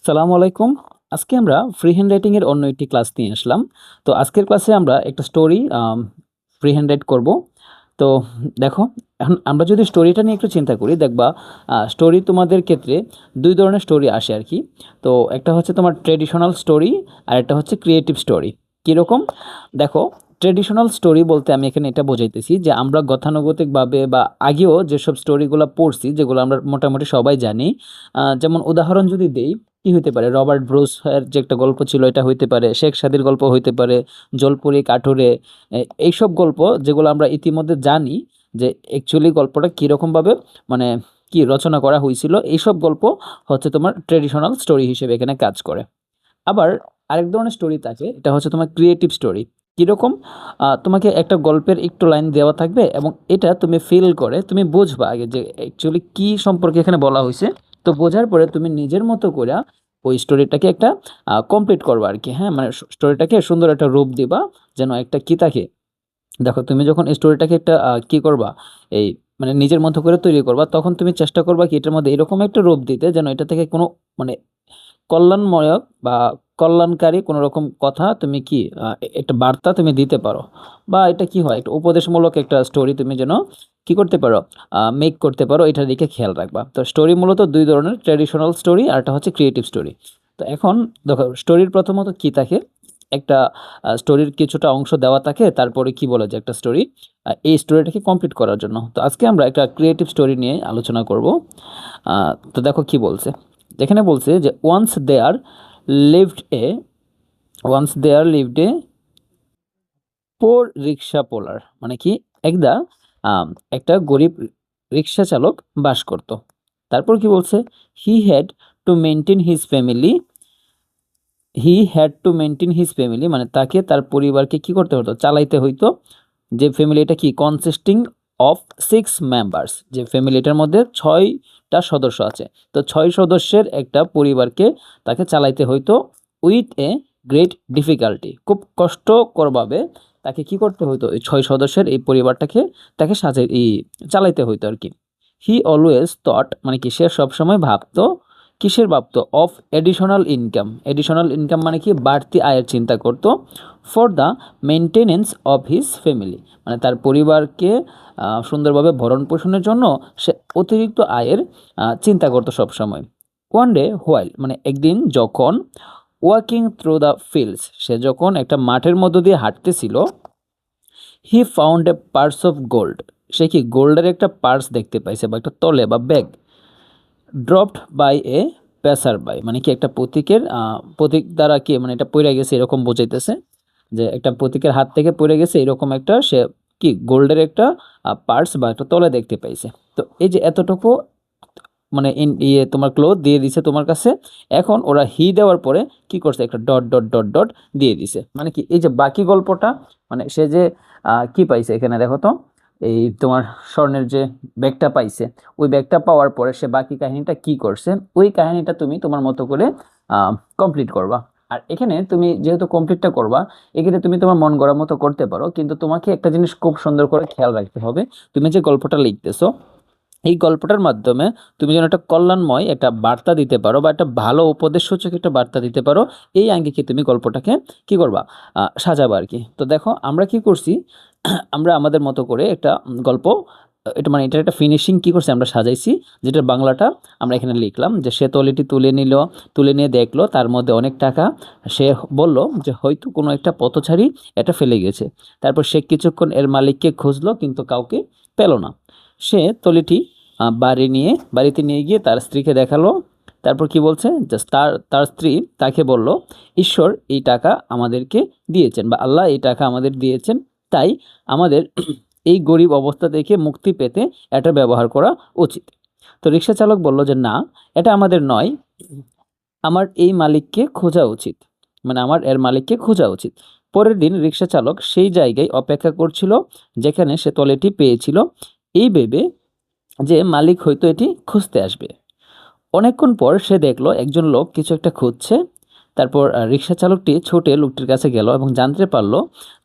সালামু আলাইকুম। আজকে আমরা ফ্রি হ্যান্ড রাইটিং এর অন্য একটি ক্লাস নিয়ে আসলাম। তো আজকের ক্লাসে আমরা একটা স্টোরি ফ্রি হ্যান্ড রাইট করব। তো দেখো, এখন আমরা যদি স্টোরিটা নিয়ে একটু চিন্তা করি, দেখবা স্টোরি তোমাদের ক্ষেত্রে দুই ধরনের স্টোরি আসে আর কি। তো একটা হচ্ছে তোমার ট্রেডিশনাল স্টোরি, আর একটা হচ্ছে ক্রিয়েটিভ স্টোরি। কীরকম? দেখো, ট্রেডিশনাল স্টোরি বলতে আমি এখানে এটা বোঝাইতেছি যে আমরা গতানুগতিকভাবে বা আগেও যেসব স্টোরিগুলো পড়ছি, যেগুলো আমরা মোটামুটি সবাই জানি। যেমন উদাহরণ যদি দেই, কি হইতে পারে, রবার্ট ব্রুস এর যে একটা গল্প ছিল এটা হইতে পারে, শেখ সাদির গল্প হইতে পারে, জলপুরি কাঠুরে। এইসব গল্প যেগুলো আমরা ইতিমধ্যে জানি যে অ্যাকচুয়ালি গল্পটা কীরকমভাবে মানে কি রচনা করা হয়েছিল, এইসব গল্প হচ্ছে তোমার ট্রেডিশনাল স্টোরি হিসেবে এখানে কাজ করে। আবার আরেক ধরনের স্টোরি থাকে, এটা হচ্ছে তোমার ক্রিয়েটিভ স্টোরি। কীরকম? তোমাকে একটা গল্পের একটু লাইন দেওয়া থাকবে এবং এটা তুমি ফিল করে তুমি বুঝবা আগে যে অ্যাকচুয়ালি কী সম্পর্কে এখানে বলা হয়েছে। তো বোঝার পরে তুমি নিজের মতো করে ওই স্টোরিটাকে একটা কমপ্লিট করবা আর কি। হ্যাঁ, মানে স্টোরিটাকে সুন্দর একটা রূপ দিবা, যেন একটা কি থাকে। দেখো, তুমি যখন এই স্টোরিটাকে একটা কি করবা, এই মানে নিজের মতো করে তৈরি করবা, তখন তুমি চেষ্টা করবা কি এটার মধ্যে এরকম একটা রূপ দিতে যেন এটা থেকে কোনো মানে কল্যাণময়ক বা কল্যাণকারী কোনো রকম কথা তুমি কি একটা বার্তা তুমি দিতে পারো, বা এটা কি হয় একটা উপদেশমূলক একটা স্টোরি তুমি যেন কি করতে পারো, মেক করতে পারো, এটার দিকে খেয়াল রাখবা। তো স্টোরি মূলত দুই ধরনের, ট্র্যাডিশনাল স্টোরি আর একটা হচ্ছে ক্রিয়েটিভ স্টোরি। তো এখন দেখো, স্টোরির প্রথমত কি থাকে, একটা স্টোরির কিছুটা অংশ দেওয়া থাকে, তারপরে কি বলে যে একটা স্টোরি এই স্টোরিটাকে কমপ্লিট করার জন্য। তো আজকে আমরা একটা ক্রিয়েটিভ স্টোরি নিয়ে আলোচনা করব। তো দেখো কি বলছে, যেখানে বলছে যে lived a once there lived a poor rickshaw puller, মানে কি একদা একটা গরিব রিক্সা চালক বাস করত। তারপর কি বলছে, he had to maintain his family he had to maintain his family, মানে তাকে তার পরিবারকে কি করতে হতো, চালাইতে হইতো। যে ফ্যামিলি, এটা কি কনসিস্টিং অফ 6 মেম্বার্স, যে ফ্যামিলিটার মধ্যে 6টা সদস্য আছে। তো 6 সদস্যের একটা পরিবারকে তাকে চালাইতে হইতো উইথ এ গ্রেট ডিফিকাল্টি, খুব কষ্টকরভাবে তাকে কি করতে হইতো, এই 6 সদস্যের এই পরিবারটাকে তাকে চালাইতে হইতো আর কি। হি অলওয়েজ থট, মানে কি সে সবসময় ভাবতো, কিসের ভাবতো, অফ এডিশনাল ইনকাম মানে কি বাড়তি আয়ের চিন্তা করতো, for the maintenance of his family, মানে তার পরিবারকে সুন্দরভাবে ভরণ পোষণের জন্য সে অতিরিক্ত আয়ের চিন্তা করতো সবসময়। ওয়ান ডে হোয়াইল, মানে একদিন যখন ওয়াকিং থ্রু দ্য ফিল্ডস, সে যখন একটা মাঠের মধ্য দিয়ে হাঁটতেছিল, he found a purse of gold, সে কি গোল্ডের একটা পার্স দেখতে পাইছে বা একটা তলে বা bag, dropped by a passer by, মানে কি একটা প্রতীক দ্বারা কি মানে এটা পড়ে গেছে এরকম বোঝাইতেছে, যে একটা প্রতীকের হাত থেকে পড়ে গেছে এরকম একটা সে কি গোল্ডের একটা পার্স বা একটা তলে দেখতে পাইছে। তো এই যে এতটুকু মানে তোমার ক্লোথ দিয়ে দিছে তোমার কাছে। এখন ওরা হি দেওয়ার পরে কি করছে, একটা ডট ডট ডট ডট দিয়ে দিছে, মানে কি এই যে বাকি গল্পটা, মানে সে যে কি পাইছে এখানে দেখো তো, এই তোমার স্বর্ণের যে ব্যাগটা পাইছে, ওই ব্যাগটা পাওয়ার পরে সে বাকি কাহিনীটা কি করছে, ওই কাহিনীটা তুমি তোমার মতো করে কমপ্লিট করবা। আর এখানে তুমি যেহেতু কমপ্লিটটা করবা, এক্ষেত্রে তুমি তোমার মন গড়া মতো করতে পারো, কিন্তু তোমাকে একটা জিনিস খুব সুন্দর করে খেয়াল রাখতে হবে, তুমি যে গল্পটা লিখতেছো এই গল্পটার মাধ্যমে তুমি যেন একটা কল্যাণময় একটা বার্তা দিতে পারো বা একটা ভালো উপদেশসূচক একটা বার্তা দিতে পারো, এই আঙ্গিকে তুমি গল্পটাকে কি করবা, সাজাবা আর কি। তো দেখো আমরা কি করছি, আমরা আমাদের মতো করে একটা গল্প, এটা মানে এটার একটা ফিনিশিং কি করছি আমরা সাজাইছি, যেটার বাংলাটা আমরা এখানে লিখলাম যে সে তলিটি তুলে নিয়ে দেখলো তার মধ্যে অনেক টাকা। সে বলল যে হয়তো কোনো একটা পথচারী এটা ফেলে গেছে। তারপর সে কিছুক্ষণ এর মালিককে খুঁজলো কিন্তু কাউকে পেল না। সে তলিটি বাড়িতে নিয়ে গিয়ে তার স্ত্রীকে দেখালো। তারপর কি বলছে, জাস্ট তার স্ত্রী তাকে বলল, ঈশ্বর এই টাকা আমাদেরকে দিয়েছেন বা আল্লাহ এই টাকা আমাদের দিয়েছেন, তাই আমাদের এই গরিব অবস্থা থেকে মুক্তি পেতে এটা ব্যবহার করা উচিত। তো রিক্সা চালক বলল যে না, এটা আমাদের নয়, আমার এই মালিককে খোঁজা উচিত, মানে আমার এর মালিককে খোঁজা উচিত। পরের দিন রিক্সা চালক সেই জায়গায় অপেক্ষা করছিল যেখানে সে তলেটি পেয়েছিল, এই ভেবে যে মালিক হয়তো এটি খুঁজতে আসবে। অনেকক্ষণ পর সে দেখলো একজন লোক কিছু একটা খুঁজছে। তারপর রিক্সা চালকটি ছুটে লোকটির কাছে গেল এবং জানতে পারলো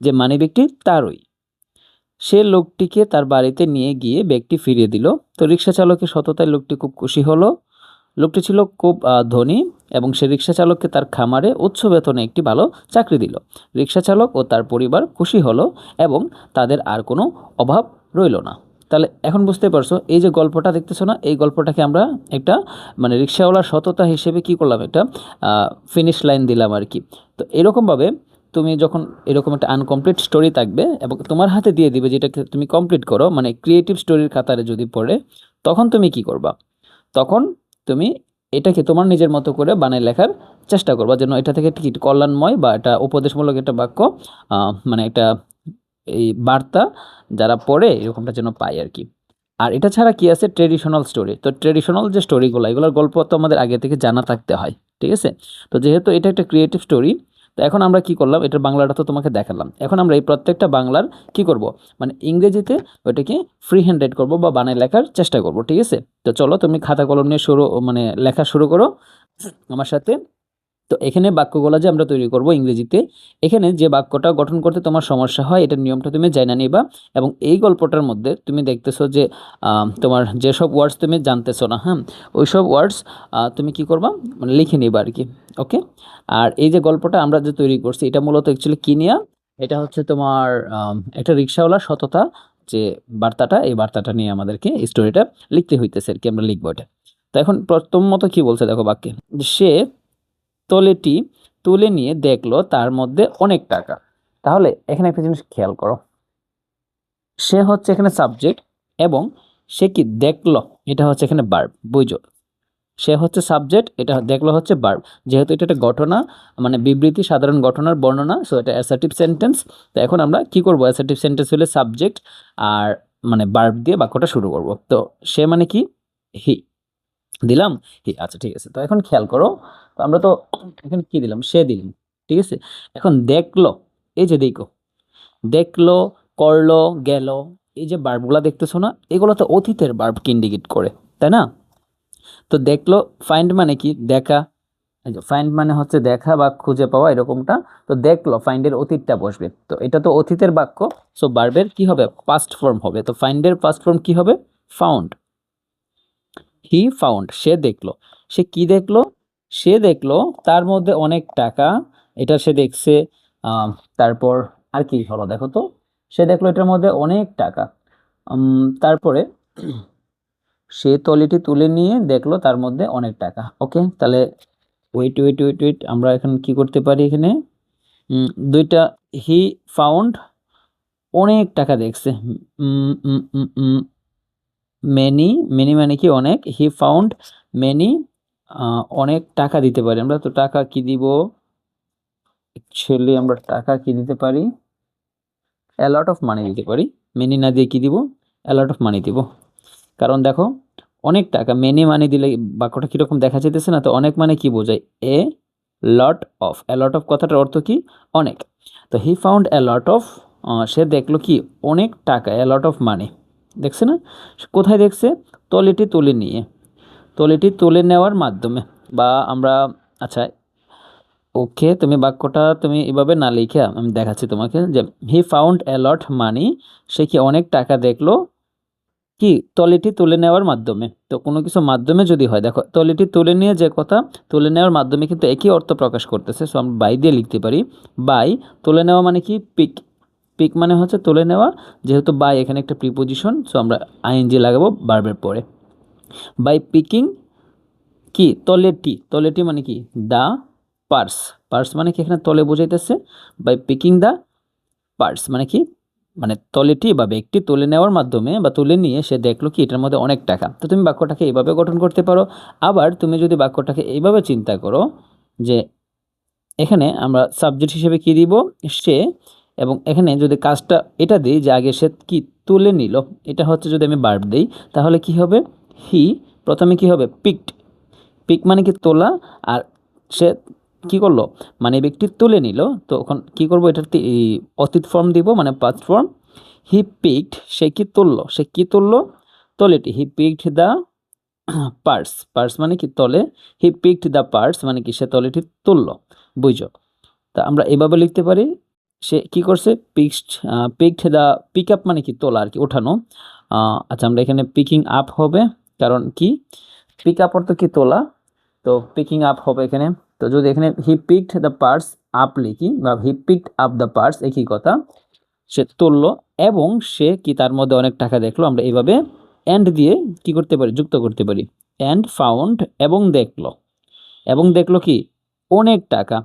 যে মানিব্যাগটি তারই। সে লোকটিকে তার বাড়িতে নিয়ে গিয়ে ব্যাগটি ফিরিয়ে দিল। তো রিক্সা চালকের সততায় লোকটি খুব খুশি হলো। লোকটি ছিল খুব ধনী এবং সে রিক্সা চালককে তার খামারে উচ্চ বেতনে একটি ভালো চাকরি দিল। রিক্সা চালক ও তার পরিবার খুশি হলো এবং তাদের আর কোনো অভাব রইল না। তাহলে এখন বুঝতে পারছো, এই যে গল্পটা দেখতেছো না, এই গল্পটাকে আমরা একটা মানে রিক্সাওয়ালার সততা হিসেবে কি করলাম, একটা ফিনিশ লাইন দিলাম আর কি। তো এরকমভাবে তুমি যখন এরকম একটা আনকমপ্লিট স্টোরি থাকবে এবং তোমার হাতে দিয়ে দিবে যেটাকে তুমি কমপ্লিট করো, মানে ক্রিয়েটিভ স্টোরির কাতারে যদি পড়ে, তখন তুমি কি করবা, তখন তুমি এটাকে তোমার নিজের মতো করে বানায় লেখার চেষ্টা করবা, যেন এটা থেকে কি কল্যাণময় বা এটা উপদেশমূলক একটা বাক্য, মানে একটা এই বার্তা যারা পড়ে এরকমটা যেন পায় আর কি। আর এটা ছাড়া কি আছে, ট্রেডিশনাল স্টোরি। তো ট্রেডিশনাল যে স্টোরিগুলো, এগুলোর গল্প তো আমাদের আগে থেকে জানা থাকতে হয়, ঠিক আছে। তো যেহেতু এটা একটা ক্রিয়েটিভ স্টোরি, তো এখন আমরা কি করলাম, এটার বাংলাটা তো তোমাকে দেখালাম। এখন আমরা এই প্রত্যেকটা বাংলার কি করব, মানে ইংরেজিতে ওইটাকে ফ্রি হ্যান্ড রাইট করবো বা বানায় লেখার চেষ্টা করব, ঠিক আছে। তো চলো তুমি খাতা কলম নিয়ে মানে লেখা শুরু করো আমার সাথে। তো এখানে বাক্যগুলো যে আমরা তৈরি করব ইংরেজিতে, এখানে যে বাক্যটা গঠন করতে তোমার সমস্যা হয় এটার নিয়মটা তুমি জানা নিবা। এবং এই গল্পটার মধ্যে তুমি দেখতেছো যে তোমার যেসব ওয়ার্ডস তুমি জানতেছো না, হ্যাঁ, ওইসব ওয়ার্ডস তুমি কি করবা, মানে লিখে নিবা আর কি। ওকে। আর এই যে গল্পটা আমরা যে তৈরি করছি, এটা মূলত অ্যাকচুয়ালি কি নিয়া, এটা হচ্ছে তোমার একটা রিক্সাওয়ালা সততা যে বার্তাটা, এই বার্তাটা নিয়ে আমাদেরকে এই স্টোরিটা লিখতে হইতেছে আর কি, আমরা লিখবো এটা। তো এখন প্রথম মতো কি বলছে দেখো বাক্যে, সে থলেটি তুলে নিয়ে দেখলো তার মধ্যে অনেক টাকা। তাহলে এখানে একটা জিনিস খেয়াল করো, সে হচ্ছে এখানে সাবজেক্ট এবং সে কি দেখলো, এটা হচ্ছে এখানে ভার্ব, বুঝো। সে হচ্ছে সাবজেক্ট, এটা দেখলো হচ্ছে ভার্ব। যেহেতু এটা একটা ঘটনা, মানে বিবৃতি, সাধারণ ঘটনার বর্ণনা, সো এটা অ্যাসার্টিভ সেন্টেন্স। তো এখন আমরা কি করব, অ্যাসার্টিভ সেন্টেন্স হলে সাবজেক্ট আর মানে ভার্ব দিয়ে বাক্যটা শুরু করব। তো সে মানে কি, হি দিলাম, হি। আচ্ছা ঠিক আছে। তো এখন খেয়াল করো, তো আমরা তো এখানে কি দিলাম, সে দিলাম, ঠিক আছে। এখন দেখলো, এই যে দেখো, দেখলো, করলো, গেল, এই যে ভার্বগুলা দেখতেছো না, এগুলো তো অতীতের ভার্বকে ইন্ডিকেট করে, তাই না। তো দেখলো, ফাইন্ড মানে কি, দেখা। ফাইন্ড মানে হচ্ছে দেখা বা খুঁজে পাওয়া এরকমটা। তো দেখলো, ফাইন্ডের অতীতটা বসবে, তো এটা তো অতীতের বাক্য, সো ভার্বের কি হবে, পাস্ট ফর্ম হবে। তো ফাইন্ডের পাস্ট ফর্ম কি হবে, ফাউন্ড। হি ফাউন্ড, সে দেখলো। সে কি দেখলো, সে দেখলো তার মধ্যে অনেক টাকা, এটা সে দেখছে। আহ, তারপর আর কি হলো দেখো তো, সে দেখলো এটার মধ্যে অনেক টাকা। তারপরে সে থলিটি তুলে নিয়ে দেখলো তার মধ্যে অনেক টাকা। ওকে, তাহলে ওয়েট ওয়েট ওয়েট ওয়েট, আমরা এখন কি করতে পারি এখানে, দুইটা, হি ফাউন্ড অনেক টাকা দেখছে, মেনি, মেনি মানে কি অনেক, হি ফাউন্ড মেনি, অনেক টাকা দিতে পারি আমরা। তো টাকা কি দিব, অ্যাকচুয়ালি আমরা টাকা কি দিতে পারি, অ্যালট অফ মানি দিতে পারি। মেনি না দিয়ে কি দিব, অ্যালট অফ মানি দিব। কারণ দেখো, অনেক টাকা, মেনি মানি দিলে বাক্যটা কীরকম দেখা যেতেছে না। তো অনেক মানে কি বোঝায়, এ লট অফ, অ্যালট অফ কথাটার অর্থ কি, অনেক। তো he found uh lot of, সে দেখলো কি, অনেক টাকা, অ্যা লট অফ মানি। দেখছে না, কোথায় দেখছে, তলেটি তুলে নিয়ে, তলেটি তুলে নেওয়ার মাধ্যমে, বা আমরা, আচ্ছা ওকে, তুমি বাক্যটা তুমি এভাবে না লিখে আমি দেখাচ্ছি তোমাকে, যে হি ফাউন্ড অ্যা লট মানি, সে কি অনেক টাকা দেখলো কি, তলেটি তুলে নেওয়ার মাধ্যমে। তো কোনো কিছু মাধ্যমে যদি হয়, দেখো তলেটি তুলে নিয়ে যে কথা, তুলে নেওয়ার মাধ্যমে কিন্তু একই অর্থ প্রকাশ করতেছে। সো আমরা বাই দিয়ে লিখতে পারি, বাই তুলে নেওয়া মানে কি, পিক। পিক মানে হচ্ছে তুলে নেওয়া, যেহেতু বাই এখানে একটা প্রিপোজিশন, সো আমরা আইএনজি লাগাবো ভার্বের পরে। বাই পিকিং কি, তলেটি, তলেটি মানে কি, দা পার্স। পার্স মানে কি এখানে তলে বোঝাইতেছে। বাই পিকিং দা পার্স মানে কি, মানে তলেটি বা ব্যক্তি তুলে নেওয়ার মাধ্যমে বা তুলে নিয়ে সে দেখলো কি এটার মধ্যে অনেক টাকা। তো তুমি বাক্যটাকে এইভাবে গঠন করতে পারো। আবার তুমি যদি বাক্যটাকে এইভাবে চিন্তা করো, যে এখানে আমরা সাবজেক্ট হিসেবে কি দিব, সে, এবং এখানে যদি কাজটা এটা দিই যে আগে সে কি তুলে নিল, এটা হচ্ছে যদি আমি ভার্ব দিই, তাহলে কি হবে, হি, প্রথমে কি হবে, পিকড। পিক মানে কি তোলা, আর সে কি করলো, মানে ব্যক্তি তুলে নিল। তো এখন কি করব, এটার অতীত ফর্ম দিব, মানে পাস্ট ফর্ম। হি পিকড, সে কি তুললো, সে কি তুললো, তলেটি, he picked the purse. Purse মানে কি তলে, হি পিকড দ্য পার্স মানে কি সে তলেটি তুললো, বুঝো। তা আমরা এভাবে লিখতে পারি, সে কি করছে, পিকড দ্য, পিক আপ মানে কি তোলা আর কি, ওঠানো। আচ্ছা আমরা এখানে পিকিং আপ হবে, কারণ কি, পিক আপ অর্থ কি তোলা, তো পিকিং আপ হবে এখানে। তো যদি এখানে he picked the purse up লিখি বা he picked up the purse, একই কথা, সে তুললো এবং সে কি তার মধ্যে অনেক টাকা দেখলো, আমরা এইভাবে অ্যান্ড দিয়ে কি করতে পারি, যুক্ত করতে পারি। অ্যান্ড ফাউন্ড, এবং দেখলো কি অনেক টাকা।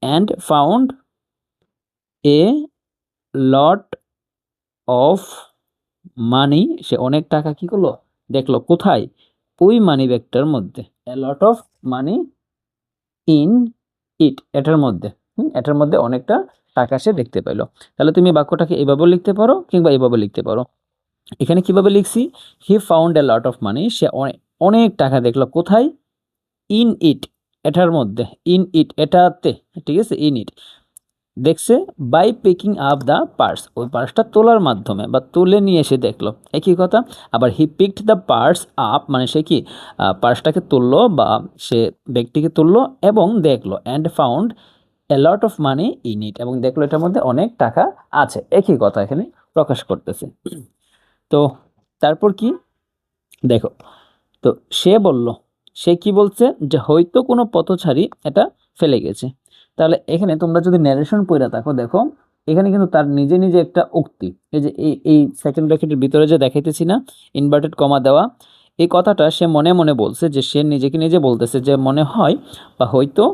And found a lot of money, সে অনেক টাকা কি করলো, দেখলো কোথায়, ওই মানি ব্যাগটার মধ্যে। এ lot of money in it, এটার মধ্যে, এটার মধ্যে অনেকটা টাকা সে দেখতে পেলো। তাহলে তুমি বাক্যটাকে এভাবেও লিখতে পারো কিংবা এভাবে লিখতে পারো। এখানে কিভাবে লিখছি, হি found a lot of money, সে অনেক টাকা দেখলো কোথায়, ইন ইট, এটার মধ্যে, ইন ইট এটাতে, ঠিক আছে, ইন ইট দেখছে, by picking up the purse, ওই পার্সটা তোলার মাধ্যমে বা তুলে নিয়ে এসে দেখলো, একই কথা। আবার he picked the purse up, মানে সে কি পার্সটাকে তুললো বা সে ব্যক্তিকে তুললো এবং দেখলো, and found a lot of money in it, এবং দেখলো এটার মধ্যে অনেক টাকা আছে, একই কথা এখানে প্রকাশ করতেছে। তো তারপর কি দেখো, তো সে বলল, সে কি বলছে, যে হয়তো কোনো পথচারী এটা ফেলে গেছে। তাহলে এখানে তোমরা যদি ন্যারেশন পড়ে থাকো, দেখো এখানে কিন্তু তার নিজে নিজে একটা উক্তি, এই যে এই সেকেন্ড ব্র্যাকেটের ভিতরে যে দেখাইতেছি না ইনভার্টেড কমা দেওয়া, এই কথাটা সে মনে মনে বলছে, যে সে নিজেকে নিজে বলতেছে যে মনে হয় বা হয়তো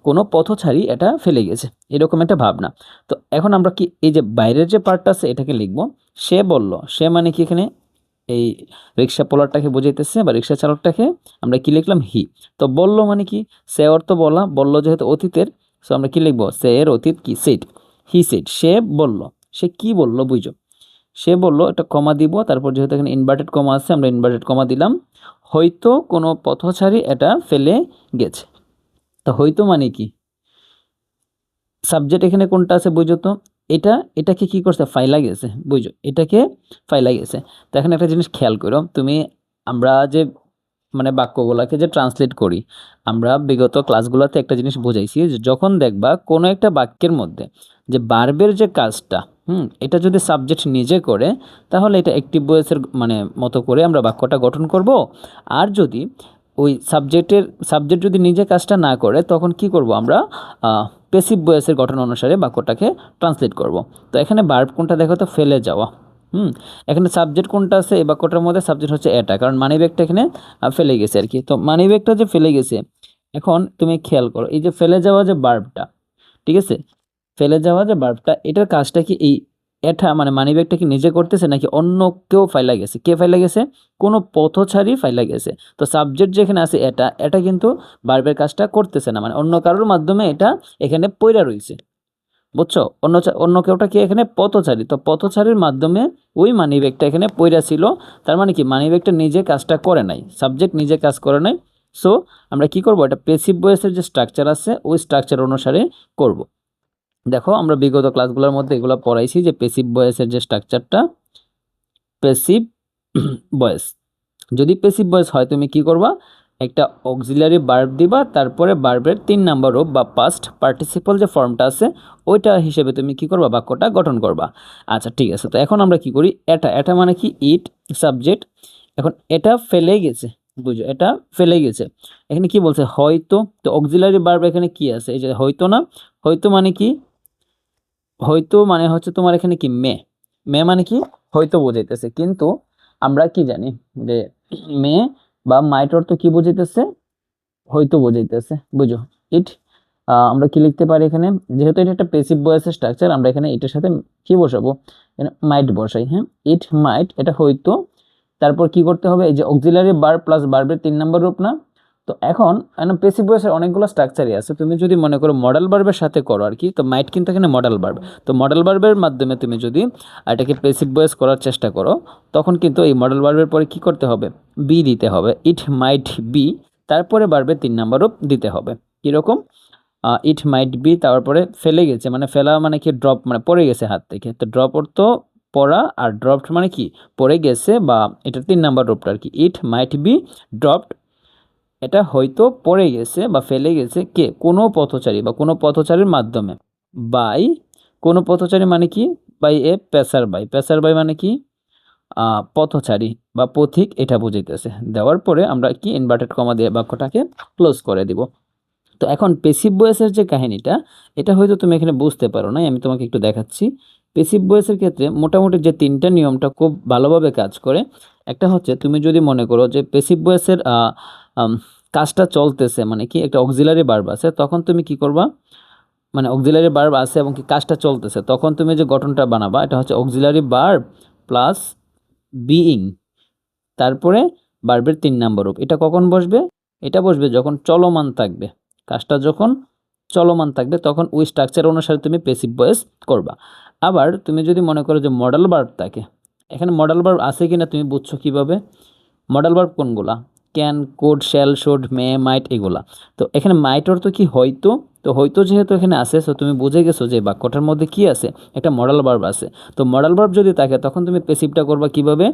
কোনো পথচারী এটা ফেলে গেছে, এরকম একটা ভাবনা। তো এখন আমরা কি এই যে বাইরের যে পার্টটা আছে এটাকে লিখবো। সে বলল, সে মানে কি এখানে এই রিক্সা পোলারটাকে বোঝাইতেছে বা রিক্সা চালকটাকে, আমরা কি লিখলাম, হি। তো বললো মানে কি, সে অর্থ বলা, বললো যেহেতু অতীতের, সো আমরা কি লিখবো, সে এর অতীত কি, সেড, হি সেড, সে বলল, সে কি বললো বুঝো, সে বলল, একটা কমা দিব, তারপর যেহেতু এখানে ইনভার্টেড কমা আছে আমরা ইনভার্টেড কমা দিলাম, হয়তো কোনো পথচারী এটা ফেলে গেছে। তো হয়তো মানে কি, সাবজেক্ট এখানে কোনটা আছে বুঝো তো, এটাকে কি করছে, ফাইলা গেছে, বুঝো, এটাকে ফাইলা গেছে। তো এখানে একটা জিনিস খেয়াল করো তুমি, আমরা যে মানে বাক্যগুলোকে যে ট্রান্সলেট করি, আমরা বিগত ক্লাসগুলোতে একটা জিনিস বুঝাইছি, যে যখন দেখবা কোনো একটা বাক্যের মধ্যে যে বার্বের যে কাজটা, এটা যদি সাবজেক্ট নিজে করে, তাহলে এটা অ্যাক্টিভ ভয়েসের মানে মতো করে আমরা বাক্যটা গঠন করব। আর যদি ওই সাবজেক্ট যদি নিজে কাজটা না করে, তখন কি করব আমরা, প্যাসিভ ভয়েসের গঠন অনুসারে বাক্যটাকে ট্রান্সলেট করব। তো এখানে ভার্ব কোনটা দেখো তো, ফেলে যাওয়া। এখানে সাবজেক্ট কোনটা আছে, এই বাক্যটার মধ্যে সাবজেক্ট হচ্ছে এটা, কারণ মানি ব্যাগটা এখানে ফেলে গেছে আর কি। তো মানি ব্যাগটা যে ফেলে গেছে, এখন তুমি খেয়াল করো, এই যে ফেলে যাওয়া যে ভার্বটা, ঠিক আছে, ফেলে যাওয়া যে ভার্বটা, এটার কাজটা কি, এই এটা মানে মানি ব্যাগটা কি নিজে করতেছে নাকি অন্য কেউ ফাইলা গেছে, কে ফাইলা গেছে, কোনো পথচারী ফাইলা গেছে। তো সাবজেক্ট যেখানে আছে এটা কিন্তু ভার্বের কাজটা করতেছে না, মানে অন্য কারোর মাধ্যমে এটা এখানে পইরা রইছে, বুঝছো, অন্য কেউটা কি এখানে পথচারী, তো পথচারীর মাধ্যমে ওই মানি ব্যাগটা এখানে পইরা ছিল। তার মানে কি মানি ব্যাগটা নিজে কাজটা করে নাই, সাবজেক্ট নিজে কাজ করে নাই। সো আমরা কি করব, এটা প্যাসিভ ভয়েসের যে স্ট্রাকচার আছে ওই স্ট্রাকচার অনুসারে করব। দেখো আমরা বিগত ক্লাসগুলোর মধ্যে এগুলো পড়াইছি, যে প্যাসিভ ভয়েসের যে স্ট্রাকচারটা, প্যাসিভ ভয়েস, যদি প্যাসিভ ভয়েস হয় তুমি কি করবা, একটা অক্সিলারি ভার্ব দিবা, তারপরে ভার্বের 3 নাম্বার রূপ বা পাস্ট পার্টিসিপল যে ফর্মটা আছে ওইটা হিসেবে তুমি কি করবা, বাক্যটা গঠন করবা। আচ্ছা ঠিক আছে, তো এখন আমরা কি করি, এটা মানে কি, ইট সাবজেক্ট, এখন এটা ফেলে গেছে, বুঝো, এটা ফেলে গেছে। এখানে কি বলছে, হয়তো, তো অক্সিলারি ভার্ব এখানে কি আছে, এই যে হয়তো না, হয়তো মানে কি, হয়তো মানে হচ্ছে তোমার এখানে কি, মে মানে কি, হয়তো বোঝাইতেছে, কিন্তু আমরা কি জানি যে মে বা মাইট অর্থ কি বোঝাইতেছে, হয়তো বোঝাইতেছে, বুঝো। ইট আমরা কি লিখতে পারি এখানে, যেহেতু এটা একটা প্যাসিভ ভয়েসের স্ট্রাকচার, আমরা এখানে এটার সাথে কি বসাবো, এখানে মাইট বসাই, হ্যাঁ, ইট মাইট, এটা হয়তো, তারপর কি করতে হবে, এই যে অক্সিলারি ভার্ব প্লাস ভার্বের 3 নাম্বার রূপ না। তো এখন প্যাসিভ ভয়েসের অনেকগুলো স্ট্রাকচারই আছে, তুমি যদি মনে করো মডেল ভার্বের সাথে করো আর কি, তো মাইট কিন্তু এখানে মডেল ভার্ব, তো মডেল ভার্বের মাধ্যমে তুমি যদি এটাকে প্যাসিভ ভয়েস করার চেষ্টা করো, তখন কিন্তু এই মডেল ভার্বের পরে কি করতে হবে, বি দিতে হবে, ইট মাইট বি, তারপরে ভার্বের 3 নাম্বার রূপ দিতে হবে। কীরকম, ইট মাইট বি, তারপরে ফেলে গেছে, মানে ফেলা মানে কি, ড্রপ মানে পড়ে গেছে হাত থেকে, তো ড্রপ অর্থ পড়া, আর ড্রপড মানে কি, পড়ে গেছে, বা এটার 3 নাম্বার রূপটা আর কি, ইট মাইট বি ড্রপড, এটা হয়তো পড়ে গেছে বা ফেলে গেছে, কে, কোনো পথচারী বা কোনো পথচারীর মাধ্যমে, বাই, কোনো পথচারী মানে কি, by a passer by, passer by মানে কি, পথচারী বা পথিক এটা বুঝাইতেছে। দেওয়ার পরে আমরা কি ইনভার্টেড কমা দিয়ে বাক্যটাকে ক্লোজ করে দিব। তো এখন পেসিভ ভয়েসের যে কাহিনীটা, এটা হয়তো তুমি এখানে বুঝতে পারো নাই, আমি তোমাকে একটু দেখাচ্ছি। পেসিভ ভয়েসের ক্ষেত্রে মোটামুটি যে 3টা নিয়মটা খুব ভালোভাবে কাজ করে। একটা হচ্ছে তুমি যদি মনে করো যে পেসিভ ভয়েসের কাজটা চলতেছে, মানে কি একটা অক্সিলারি ভার্ব আছে, তখন তুমি কি করবা, মানে অক্সিলারি ভার্ব আছে এবং কি কাজটা চলতেছে, তখন তুমি যে গঠনটা বানাবা এটা হচ্ছে অক্সিলারি ভার্ব প্লাস বিইং, তারপরে ভার্বের 3 নাম্বার রূপ। এটা কখন বসবে? এটা বসবে যখন চলমান থাকবে। কাজটা যখন চলমান থাকবে তখন ওই স্ট্রাকচার অনুসারে তুমি পেসিভ ভয়েস করবা। আবার তুমি যদি মনে করো যে মডেল ভার্ব থাকে, এখানে মডেল ভার্ব আছে কিনা তুমি বুঝছো কিভাবে? মডেল ভার্ব কোনগুলা? ক্যান, কুড, শ্যাল, শুড, মে, মাইট এগুলা। তো এখানে মাইট অর্থ কি? হয়তো। তো হয়তো যেহেতু এখানে আছে, সো তুমি বুঝে গেছো যে বাক্যটার মধ্যে কি আছে, একটা মডেল ভার্ব আছে। তো মডেল ভার্ব যদি থাকে তখন তুমি পেসিভটা করবা কিভাবে?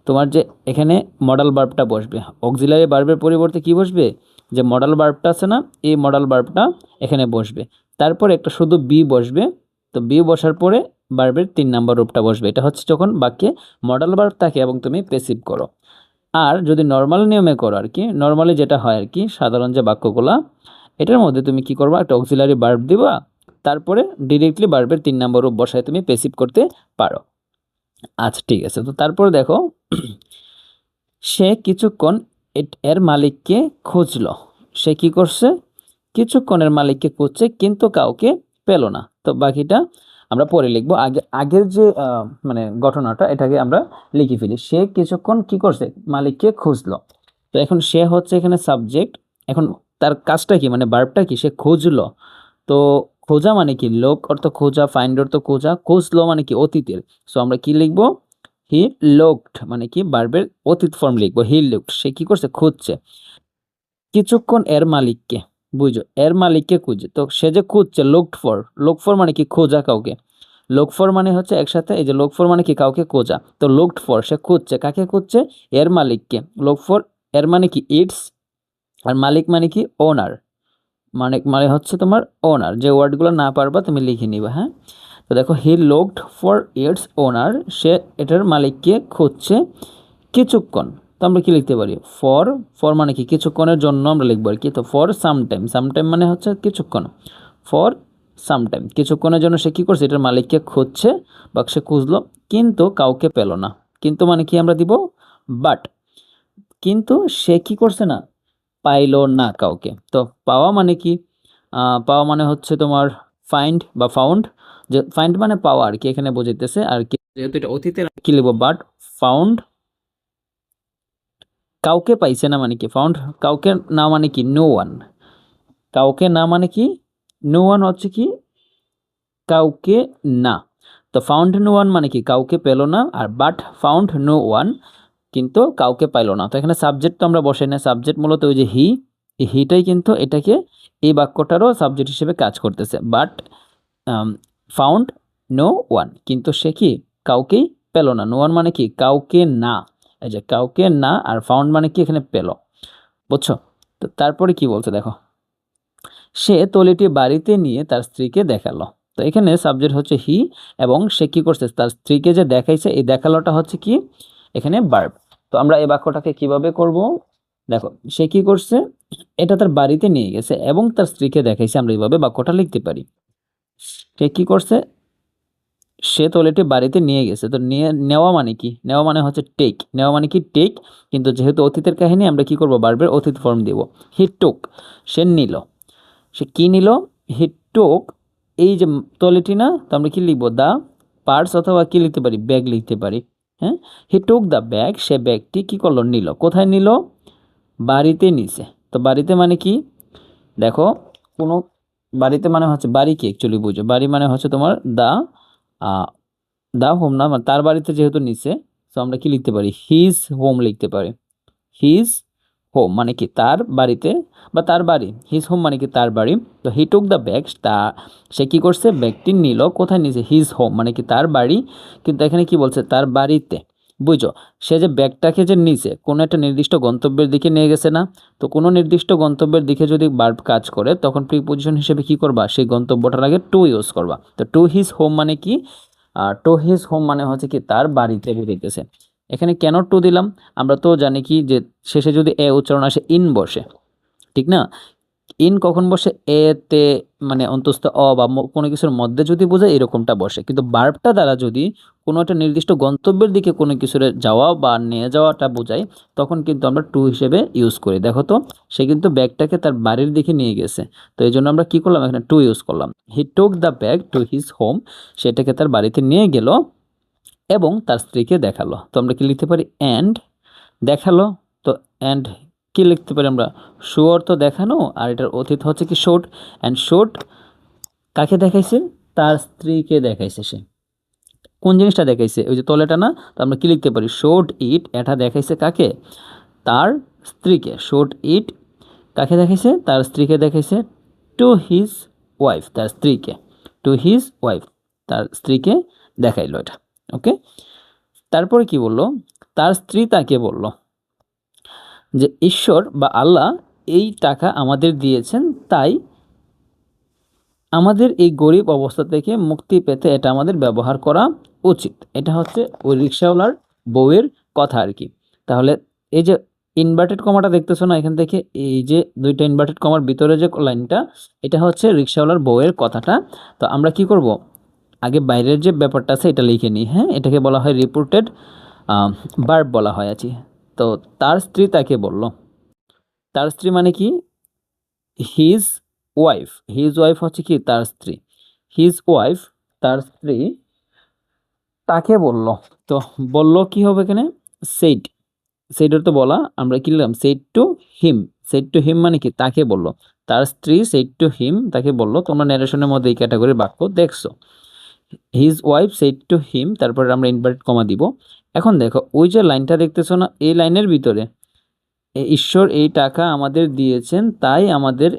তোমার যে এখানে মডেল ভার্বটা বসবে, অক্সিলারি ভার্বের পরিবর্তে কি বসবে? যে মডেল ভার্বটা আছে না, এই মডেল ভার্বটা এখানে বসবে। তারপর একটা শুধু বি বসবে। তো বি বসার পরে ভার্বের 3 নাম্বার রূপটা বসবে। এটা হচ্ছে যখন বাক্যে মডেল ভার্ব থাকে এবং তুমি পেসিভ করো। আর যদি নর্মাল নিয়মে করো আর কি, নর্মালি যেটা হয় আর কি, সাধারণ যে বাক্যগুলা, এটার মধ্যে তুমি কি করবা, একটা অক্সিলারি ভার্ব দিবা, তারপরে ডিরেক্টলি ভার্বের 3 নাম্বার রূপ বসায় তুমি পেসিভ করতে পারো। আচ্ছা ঠিক আছে। তো তারপরে দেখো, সে কিছুক্ষণ এর মালিককে খুঁজল। সে কি করছে? কিছুক্ষণের মালিককে খুঁজছে কিন্তু কাউকে পেল না। তো বাকিটা আমরা পরে লিখবো। আগের যে মানে ঘটনাটা এটাকে আমরা লিখে ফেলি। সে কিছুক্ষণ কি করছে? মালিককে খুঁজলো। তো এখন সে হচ্ছে এখানে সাবজেক্ট। এখন তার কাজটা কি, মানে ভার্বটা কি? সে খুঁজলো। তো খোঁজা মানে কি? লোক অর্থ খোঁজা, ফাইন্ড অর্থ খোঁজা, খুঁজলো মানে কি? অতীতের। সো আমরা কি লিখবো? হি লুকড, মানে কি ভার্বের অতীত ফর্ম লিখবো। হি লুকড, সে কি করছে? খুঁজছে। কিছুক্ষণ এর মালিককে, বুঝো, এর মালিককে খুঁজে। তো সে যে খুঁজছে, লুকড ফর, লুক ফর মানে কি? খোঁজা কাউকে। লুক ফর মানে হচ্ছে একসাথে, এই যে লুক ফর মানে কি? কাউকে খোঁজা। তো লুকড ফর, সে খুঁজছে, কাকে খুঁজছে? এর মালিককে। লুক ফর, এর মানে কি? ইটস, আর মালিক মানে কি? ওনার। মানে মানে হচ্ছে তোমার ওনার। যে ওয়ার্ডগুলো না পারবা তুমি লিখে নিবা, হ্যাঁ। তো দেখো, he looked for its owner, সে এটার মালিককে খুঁজছে কিছুক্ষণ। তো আমরা কি লিখতে পারি? ফর, ফর মানে কি? কিছুক্ষণের জন্য আমরা লিখবো আর কি। তো for some time, some time মানে হচ্ছে কিছুক্ষণ। ফর সাম টাইম, কিছুক্ষণের জন্য সে কি করছে? এটার মালিককে খুঁজছে বা সে খুঁজলো কিন্তু কাউকে পেল না। কিন্তু মানে কি আমরা দিব? বাট। কিন্তু সে কি করছে না? পাইলো না কাউকে। তো পাওয়া মানে কি? পাওয়া মানে হচ্ছে তোমার ফাইন্ড বা ফাউন্ড। যে ফাইন্ড মানে পাওয়া আর কি, এখানে বোঝাইতেছে আর কি। যেহেতু এটা অতীতের কি লিখবো? বাট ফাউন্ড, কাউকে পাইছে না মানে কি? ফাউন্ড কাউকে না মানে কি? No one. কাউকে না মানে কি? নো ওয়ান হচ্ছে কি? কাউকে না। তো ফাউন্ড নো ওয়ান মানে কি? কাউকে পেল না। আর বাট ফাউন্ড নো ওয়ান, কিন্তু কাউকে পাইলো না। তো এখানে সাবজেক্ট তো আমরা বসাই না, সাবজেক্ট মূলত ওই যে হি, এই হিটাই কিন্তু এটাকে, এই বাক্যটারও সাবজেক্ট হিসেবে কাজ করতেছে। বাট ফাউন্ড নো ওয়ান, কিন্তু সে কি? কাউকেই পেল না। নো ওয়ান মানে কি? কাউকে না। এই যে কাউকে না, আর ফাউন্ড মানে কি? এখানে পেল। বুঝছো? তো তারপরে কি বলছে দেখো, সে তলিটি বাড়িতে নিয়ে তার স্ত্রীকে দেখালো। তো এখানে সাবজেক্ট হচ্ছে হি, এবং সে কি করছে? তার স্ত্রীকে যে দেখাইছে, এই দেখালোটা হচ্ছে কি? এখানে ভার্ব। তো আমরা এই বাক্যটাকে কিভাবে করব? দেখো, সে কি করছে? এটা তার বাড়িতে নিয়ে গেছে এবং তার স্ত্রীকে দেখাইছে। আমরা এইভাবে বাক্যটা লিখতে পারি। সে কি করছে? সে তলেটি বাড়িতে নিয়ে গেছে। তো নিয়ে নেওয়া মানে কি? নেওয়া মানে হচ্ছে টেক। নেওয়া মানে কি? টেক। কিন্তু যেহেতু অতীতের কাহিনী, আমরা কি করব? ভার্বের অতীত ফর্ম দিব। হি টুক, সে নিল। সে কি নিল? হি টুক, এই যে তলেটি না, তো আমরা কি লিখবো? দা পার্স, অথবা কি লিখতে পারি? ব্যাগ লিখতে পারি। হ্যাঁ, হি টুক দ্য ব্যাগ, সে ব্যাগটি কি করলো? নিল। কোথায় নিল? বাড়িতে নিছে। তো বাড়িতে মানে কি? দেখো, কোনো বাড়িতে মানে হচ্ছে বাড়ি কি অ্যাকচুয়ালি বুঝো, বাড়ি মানে হচ্ছে তোমার দা দা হোম না, মানে তার বাড়িতে যেহেতু নিছে, তো আমরা কি লিখতে পারি? হিজ হোম লিখতে পারি। হিজ হোম মানে কি? তার বাড়িতে বা তার বাড়ি। হিজ হোম মানে কি? তার বাড়ি। তো হি টুক দ্য ব্যাগ, সে কি করছে? ব্যাগটি নিল। কোথায় নিছে? হিজ হোম মানে কি? তার বাড়ি। কিন্তু এখানে কি বলছে? তার বাড়িতে। বুঝো, সে যে ব্যাগটাকে যে নিছে, কোনো একটা নির্দিষ্ট গন্তব্যের দিকে নিয়ে গেছে না? তো কোনো নির্দিষ্ট গন্তব্যের দিকে যদি ভার্ব কাজ করে, তখন প্রিপোজিশন হিসেবে কি করবা? সেই গন্তব্যটার আগে টু ইউজ করবা। তো টু হিজ হোম মানে কি? টু হিজ হোম মানে হচ্ছে কি? তার বাড়িতে বুঝাইতেছে। এখানে কেন টু দিলাম? আমরা তো জানি কি যে শেষে যদি এ উচ্চারণ আসে ইন বসে, ঠিক না? ইন কখন বসে? এতে মানে অন্তস্থ অ বা কোনো কিছুর মধ্যে যদি বোঝায় এরকমটা বসে, কিন্তু বার্বটা দ্বারা যদি কোনো একটা নির্দিষ্ট গন্তব্যের দিকে কোনো কিছুর যাওয়া বা নিয়ে যাওয়াটা বোঝায়, তখন কিন্তু আমরা টু হিসেবে ইউজ করি। দেখো তো, সে কিন্তু ব্যাগটাকে তার বাড়ির দিকে নিয়ে গেছে, তো এই জন্য আমরা কি করলাম, এখানে টু ইউজ করলাম। He took the bag to his home, সেটাকে তার বাড়িতে নিয়ে গেল এবং তার স্ত্রীকে দেখালো। তো আমরা কি লিখতে পারি? অ্যান্ড দেখালো। তো অ্যান্ড কি লিখতে পারি আমরা? শো অর্থ দেখানো, আর এটার অতীত হচ্ছে কি শোড। অ্যান্ড শোড কাকে দেখাইছে? তার স্ত্রীকে দেখাইছে। সে কোন জিনিসটা দেখাইছে? ওই যে তলেটা না? তো আমরা কি লিখতে পারি? শোড ইট, এটা দেখাইছে কাকে? তার স্ত্রীকে। শোড ইট কাকে দেখাইছে? তার স্ত্রীকে দেখাইছে। টু হিজ ওয়াইফ, তার স্ত্রীকে। টু হিজ ওয়াইফ, তার স্ত্রীকে দেখাইলো এটা। ওকে, তারপরে কি বললো? তার স্ত্রী তাকে বলল যে ঈশ্বর বা আল্লাহ এই টাকা আমাদের দিয়েছেন, তাই আমাদের এই গরিব অবস্থা থেকে মুক্তি পেতে এটা আমাদের ব্যবহার করা উচিত। এটা হচ্ছে ওই রিক্সাওয়ালার বউয়ের কথা আর কি। তাহলে এই যে ইনভার্টেড কমাটা দেখতেছো না এখান থেকে, এই যে দুইটা ইনভার্টেড কমার ভিতরে যে লাইনটা, এটা হচ্ছে রিক্সাওয়ালার বউয়ের কথাটা। তো আমরা কি করব, আগে বাইরের যে ব্যাপারটা আছে এটা লিখে নিই। হ্যাঁ, এটাকে বলা হয় রিপোর্টেড ভার্ব বলা হয় আছে। তো তার স্ত্রী তাকে বলল, তার স্ত্রী মানে কি? His wife. হিজ ওয়াইফ হচ্ছে কি? তার স্ত্রী। হিজ ওয়াইফ, তার স্ত্রী তাকে বলল। তো বলল কি হবে এখানে? সেইড। সেইডের তো বলা, আমরা কি লিখলাম? Said to him. Said to him মানে কি? তাকে বলল। তার স্ত্রী সেইড টু হিম, তাকে বলল। তোমরা ন্যারেশনের মধ্যে এই ক্যাটাগরির বাক্য দেখছো। His wife said to him, তারপরে আমরা ইনভার্টেড কমা দিব। এখন দেখো ওই যে লাইনটা দেখতেছো না, এই লাইনের ভিতরে ঈশ্বর এই টাকা আমাদের দিয়েছেন, তাই আমাদের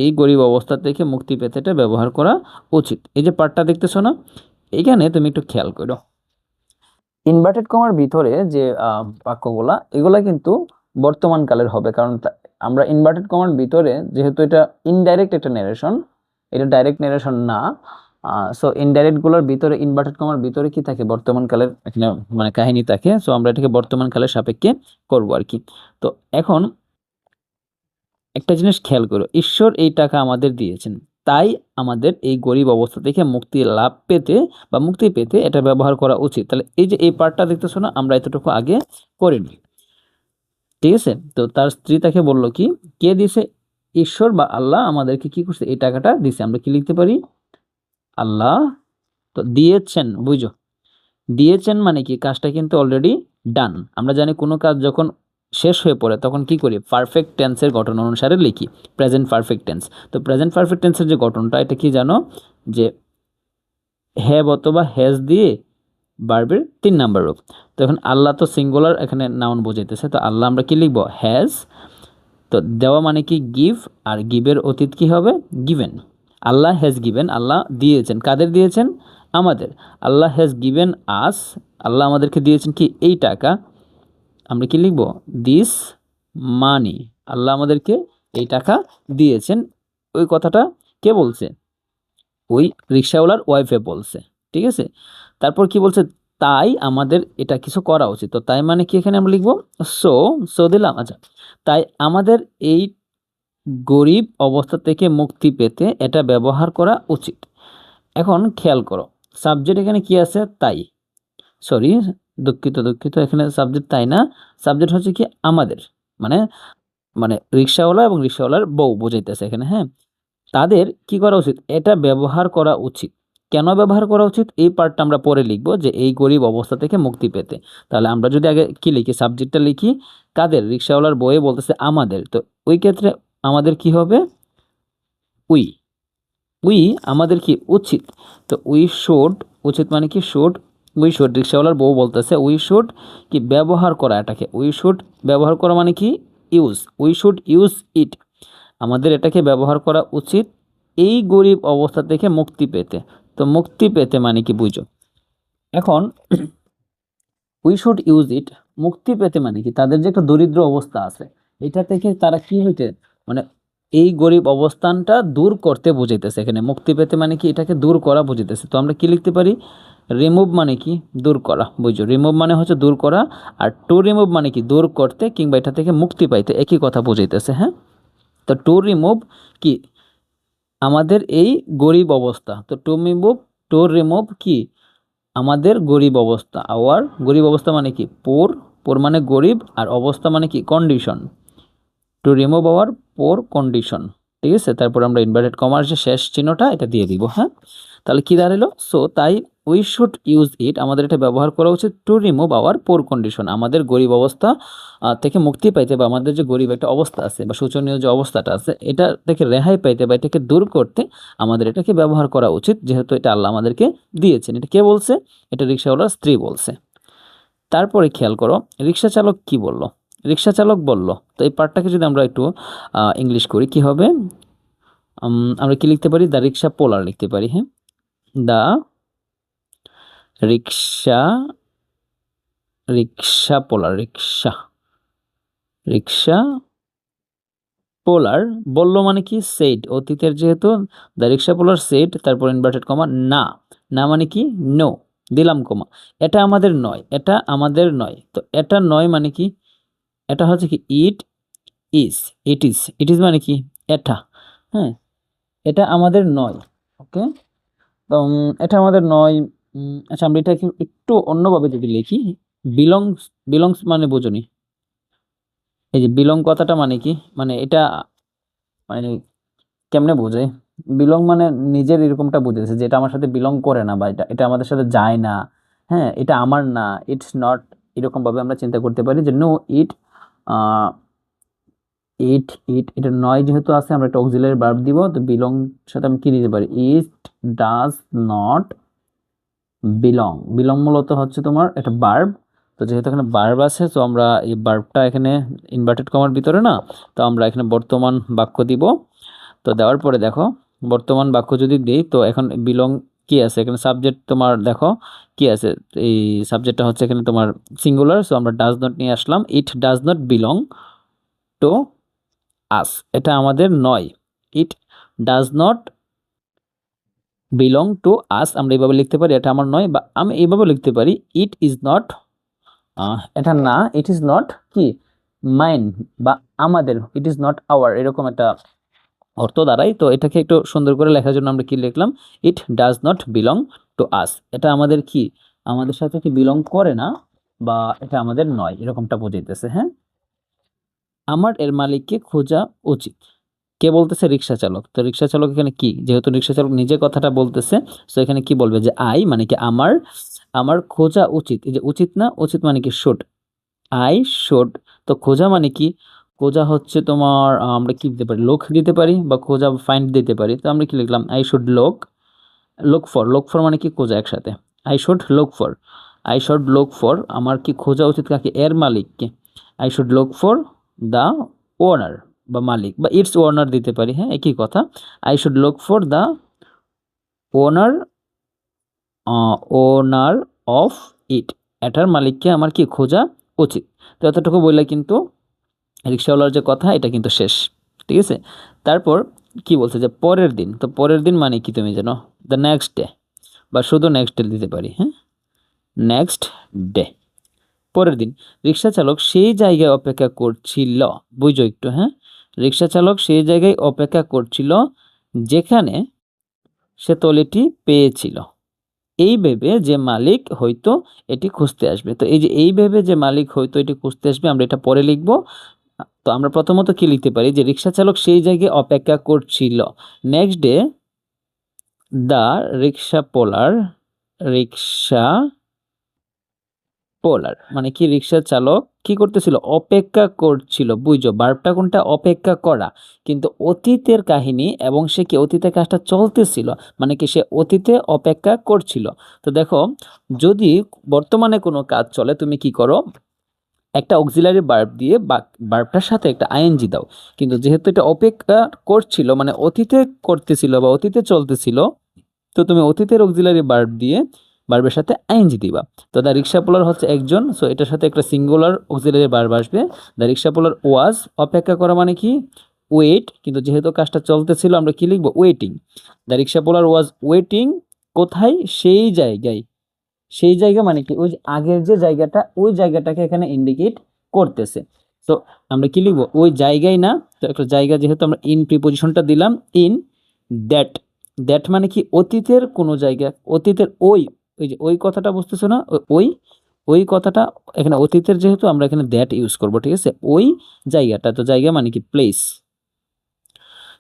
এই গরিব অবস্থা থেকে মুক্তি পেতে এটা ব্যবহার করা উচিত। এই যে পার্টটা দেখতেছো না, এখানে তুমি একটু খেয়াল করো, ইনভার্টেড কমার ভিতরে যে বাক্যগুলা, এগুলা কিন্তু বর্তমান কালের হবে, কারণ আমরা ইনভার্টেড কমার ভিতরে, যেহেতু এটা ইনডাইরেক্ট একটা ন্যারেশন, এটা ডাইরেক্ট ন্যারেশন না, সো ইনডাইরেক্ট গুলোর ভিতরে ইনভার্টেড কমার ভিতরে কি থাকে? বর্তমান কালের এখানে মানে কাহিনী থাকে। সো আমরা এটাকে বর্তমান কালের সাপেক্ষে করবো আর কি। তো এখন একটা জিনিস খেয়াল করো, ঈশ্বর এই টাকা আমাদের দিয়েছেন, তাই আমাদের এই গরিব অবস্থা থেকে মুক্তি লাভ পেতে বা মুক্তি পেতে এটা ব্যবহার করা উচিত। তাহলে এই যে এই পার্টটা দেখতেছো না, আমরা এতটুকু আগে করিনি, ঠিক আছে? তো তার স্ত্রী তাকে বলল কি, কে দিছে? ঈশ্বর বা আল্লাহ আমাদেরকে কি করছে? এই টাকাটা দিছে। আমরা কি লিখতে পারি? আল্লাহ। তো দিয়েছেন, বুঝো, দিয়েছেন মানে কি? কাজটা কিন্তু অলরেডি ডান। আমরা জানি কোনো কাজ যখন শেষ হয়ে পড়ে তখন কি করি? পারফেক্ট টেন্সের গঠন অনুসারে লিখি, প্রেজেন্ট পারফেক্ট টেন্স। তো প্রেজেন্ট পারফেক্ট টেন্সের যে গঠনটা, এটা কি জানো? যে হ্যাভ অথবা হ্যাজ দিয়ে ভার্বের 3 নাম্বার রূপ। তো এখন আল্লাহ তো সিঙ্গুলার, এখানে নাউন বোঝাইতেছে, তো আল্লাহ আমরা কি লিখবো? হ্যাজ। তো দেওয়া মানে কি? গিভ। আর গিভের অতীত কি হবে? গিভেন। আল্লাহ হ্যাজ গিভেন, আল্লাহ দিয়েছেন। কাদের দিয়েছেন? আমাদের। আল্লাহ হ্যাজ গিভেন আস, আল্লাহ আমাদেরকে দিয়েছেন কি? এই টাকা। আমরা কি লিখব? দিস মানি, আল্লাহ আমাদেরকে এই টাকা দিয়েছেন। ওই কথাটা কে বলছে? ওই রিক্সাওয়ালার ওয়াইফে বলছে, ঠিক আছে? তারপর কি বলছে? তাই আমাদের এটা কিছু করা উচিত। তো তাই মানে কি? এখানে আমরা লিখবো সো। সো দিলাম। আচ্ছা, তাই আমাদের এই গরিব অবস্থা থেকে মুক্তি পেতে এটা ব্যবহার করা উচিত। এখন খেয়াল করো, সাবজেক্ট এখানে কি আছে? তাই। সরি, দুঃখিত দুঃখিত, এখানে সাবজেক্ট তাই না, সাবজেক্ট হচ্ছে কি? আমাদের। মানে মানে রিক্সাওয়ালা এবং রিক্সাওয়ালার বউ বোঝাইতেছে এখানে। হ্যাঁ, তাদের কি করা উচিত? এটা ব্যবহার করা উচিত। কেন ব্যবহার করা উচিত? এই পার্টটা আমরা পরে লিখবো, যে এই গরিব অবস্থা থেকে মুক্তি পেতে। তাহলে আমরা যদি আগে কি লিখি? সাবজেক্টটা লিখি কাদের? রিক্সাওয়ালার বউয়ে বলতেছে আমাদের। তো ওই ক্ষেত্রে আমাদের কি হবে? উই। উই আমাদের কি? উচিত। তো উই শুড, উচিত মানে কি? শুড। উই শুড, রিক্সাওয়ালার বউ বলতেছে উই শুড কি? ব্যবহার করা এটাকে। উই শুড ব্যবহার করা মানে কি? Use. We should use it, আমাদের এটাকে ব্যবহার করা উচিত এই গরিব অবস্থা থেকে মুক্তি পেতে। তো মুক্তি পেতে মানে কি? বুঝো। এখন উই শুড ইউজ ইট, মুক্তি পেতে মানে কি? তাদের যে একটা দরিদ্র অবস্থা আছে, এটা থেকে তারা কি হইতে মানে এই গরিব অবস্থানটা দূর করতে বুঝাইতেছে এখানে। মুক্তি পেতে মানে কি? এটাকে দূর করা বুঝাইতেছে। তো আমরা কি লিখতে পারি? রিমুভ মানে কি দূর করা, বুঝছো, রিমুভ মানে হচ্ছে দূর করা, আর টু রিমুভ মানে কি দূর করতে কিংবা এটা থেকে মুক্তি পাইতে, একই কথা বুঝাইতেছে। হ্যাঁ, তো টু রিমুভ কি আমাদের এই গরিব অবস্থা, তো টু রিমুভ কি আমাদের গরিব অবস্থা, আওয়ার গরিব অবস্থা মানে কি পোর, পোর মানে গরিব, আর অবস্থা মানে কি condition, to remove our poor condition. ঠিক আছে, তারপর আমরা ইনভার্টেড কমার যে শেষ চিহ্নটা এটা দিয়ে দিব। হ্যাঁ, তাহলে কি দাঁড়ালো, সো তাই উই শুড ইউজ ইট, আমাদের এটা ব্যবহার করা উচিত, to remove our poor condition, আমাদের গরিব অবস্থা থেকে মুক্তি পাইতে, বা আমাদের যে গরিব একটা অবস্থা আছে বা শোচনীয় যে অবস্থাটা আছে এটা থেকে রেহাই পাইতে বা এটাকে দূর করতে আমাদের এটাকে ব্যবহার করা উচিত, যেহেতু এটা আল্লাহ আমাদেরকে দিয়েছেন। এটা কে বলছে? এটা রিক্সাওয়ালার স্ত্রী বলছে। তারপরে খেয়াল করো রিক্সা চালক কি বলল, রিক্সা চালক বলল, তো এই পার্টটাকে যদি আমরা একটু ইংলিশ করি কি হবে, আমরা কি লিখতে পারি, দ্য রিক্সা পোলার লিখতে পারি। হ্যাঁ, দ্য রিক্সা, রিক্সা পোলার, রিক্সা, রিক্সা পোলার বলল মানে কি সেড, অতীতের যেহেতু দ্য রিক্সা পোলার সেড, তারপর ইনভার্টেড কমা না, না মানে কি নো, দিলাম কমা, এটা আমাদের নয়, এটা আমাদের নয়, তো এটা নয় মানে কি, এটা হচ্ছে কি ইট ইজ, ইট ইজ মানে কি এটা। হ্যাঁ, এটা আমাদের নয়। ওকে, এটা আমাদের নয়। আচ্ছা, আমরা এটা একটু অন্যভাবে যদি লিখি, বিলংস, বিলংস মানে বোঝনি, এই যে বিলং কথাটা মানে কি, মানে এটা মানে কেমনে বোঝে, বিলং মানে নিজের এরকমটা বুঝেছে যে এটা আমার সাথে বিলং করে না, বা এটা এটা আমাদের সাথে যায় না। হ্যাঁ, এটা আমার না, ইটস নট, এরকম ভাবে আমরা চিন্তা করতে পারি যে নো ইট, ইট ইট এটা নয় যেহেতু আছে, আমরা একটা অক্সিলারি ভার্ব দিব, তো বিলং সাথে আমি কি দিতে পারি, ইট ডাজ নট বিলং, বিলং মূলত হচ্ছে তোমার একটা ভার্ব, তো যেহেতু এখানে ভার্ব আছে তো আমরা এই ভার্বটা এখানে ইনভার্টেড কমার ভিতরে না, তো আমরা এখানে বর্তমান বাক্য দিব। তো দেওয়ার পরে দেখো বর্তমান বাক্য যদি দিই, তো এখন বিলং কি আছে এখানে, সাবজেক্ট তোমার দেখো কি আছে, এই সাবজেক্টটা হচ্ছে এখানে তোমার সিঙ্গুলার, সো আমরা ডাজ নট নিয়ে আসলাম, it does not belong to us, এটা আমাদের নয়, it does not belong to us, আমরা এইভাবে লিখতে পারি এটা আমার নয়, বা আমি এইভাবে লিখতে পারি ইট ইজ নট, এটা না, ইট ইজ নট কি মাইন বা আমাদের, ইট ইজ নট আওয়ার, এরকম একটা অর্থ দাঁড়ায়। তো এটাকে একটু সুন্দর করে লেখার জন্য আমরা কি লিখলাম, ইট does not belong to us, এটা আমাদের কি আমাদের সাথে কি বিলং করে না, বা এটা আমাদের নয়, এরকমটা বোঝাইতেছে। হ্যাঁ, আমার এর মালিককে খোঁজা উচিত, কে বলতেছে, রিক্সা চালক, তো রিক্সা চালক এখানে কি, যেহেতু রিক্সা চালক নিজে কথাটা বলতেছে, তো এখানে কি বলবে যে আই মানে কি আমার, আমার খোঁজা উচিত, এই যে উচিত না, উচিত মানে কি শুড, আই শুড, তো খোঁজা মানে কি, খোঁজা হচ্ছে তোমার আমরা কি দিতে পারি, লোক দিতে পারি, বা খোঁজা ফাইন্ড দিতে পারি, তো আমরা কি লিখলাম, আই শুড লোক, লোক ফর, লোক ফর মানে কি খোঁজা একসাথে, আই শুড লোক ফর, আই শুড লোক ফর, আমার কি খোঁজা উচিত কাকে, এর মালিককে, আই শুড লোক ফর দ্য ওনার, বা মালিক বা ইটস ওনার দিতে পারি। হ্যাঁ, একই কথা, I should look for the owner, owner of it, এটার মালিককে আমার কি খোঁজা উচিত। তো এতটুকু বললে কিন্তু রিক্সাওয়ালার যে কথা এটা কিন্তু শেষ। ঠিক আছে, তারপর কি বলছে যে পরের দিন, তো পরের দিন মানে কি তুমি জানো, দ্য নেক্সট ডে, বা শুধু নেক্সট ডে দিতে পারি। হ্যাঁ, নেক্সট ডে, পরের দিন, রিক্সা চালক সেই জায়গায় অপেক্ষা করছিল, বুঝো একটু। হ্যাঁ, রিক্সা চালক সেই জায়গায় অপেক্ষা করছিল যেখানে সে তলিটি পেয়েছিল, এই ভেবে যে মালিক হয়তো এটি খুঁজতে আসবে, তো এই যে এই ভেবে যে মালিক হয়তো এটি খুঁজতে আসবে, আমরা এটা পরে লিখব। তো আমরা প্রথমত কি লিখতে পারি যে রিক্সা চালক সেই জায়গায় অপেক্ষা করছিল, next day the rickshaw polar, rickshaw puller মানে কি রিক্সা চালক কি করতেছিল, অপেক্ষা করছিল, বুঝছো ভার্বটা কোনটা, অপেক্ষা করা, কিন্তু অতীতের কাহিনী এবং সে কি অতীতের কাজটা চলতেছিল, মানে কি সে অতীতে অপেক্ষা করছিল। তো দেখো যদি বর্তমানে কোনো কাজ চলে তুমি কি করো, একটা অক্সিলারি ভার্ব দিয়ে ভার্বটার সাথে একটা আইএনজি দাও, কিন্তু যেহেতু এটা অপেক্ষা করছিল মানে অতীতে করতেছিল বা অতীতে চলতেছিল, তো তুমি অতীতের অক্সিলারি ভার্ব দিয়ে ভার্বের সাথে আইএনজি দিবা। তো দ্য রিক্সা পোলার হচ্ছে একজন, সো এটার সাথে একটা সিঙ্গুলার অক্সিলারি ভার্ব আসবে, দ্য রিক্সা পোলার ওয়াজ, অপেক্ষা করা মানে কি ওয়েট, কিন্তু যেহেতু কাজটা চলতেছিল আমরা কি লিখবো, waiting, the rickshaw puller was waiting, কোথায়, সেই জায়গায়, সেই জায়গা মানে কি, ওই যে আগের যে জায়গাটা, ওই জায়গাটাকে এখানে ইন্ডিকেট করতেছে। তো আমরা কি লিখবো, ওই জায়গায় না, তো একটা জায়গা যেহেতু আমরা ইন প্রিপোজিশনটা দিলাম, ইন দ্যাট। দ্যাট মানে কি অতীতের কোনো জায়গা, অতীতের ওই, ওই যে ওই কথাটা বুঝতেছো না, ওই ওই কথাটা এখানে অতীতের, যেহেতু আমরা এখানে দ্যাট ইউজ করব, ঠিক আছে, ওই জায়গাটা, তো জায়গা মানে কি প্লেস,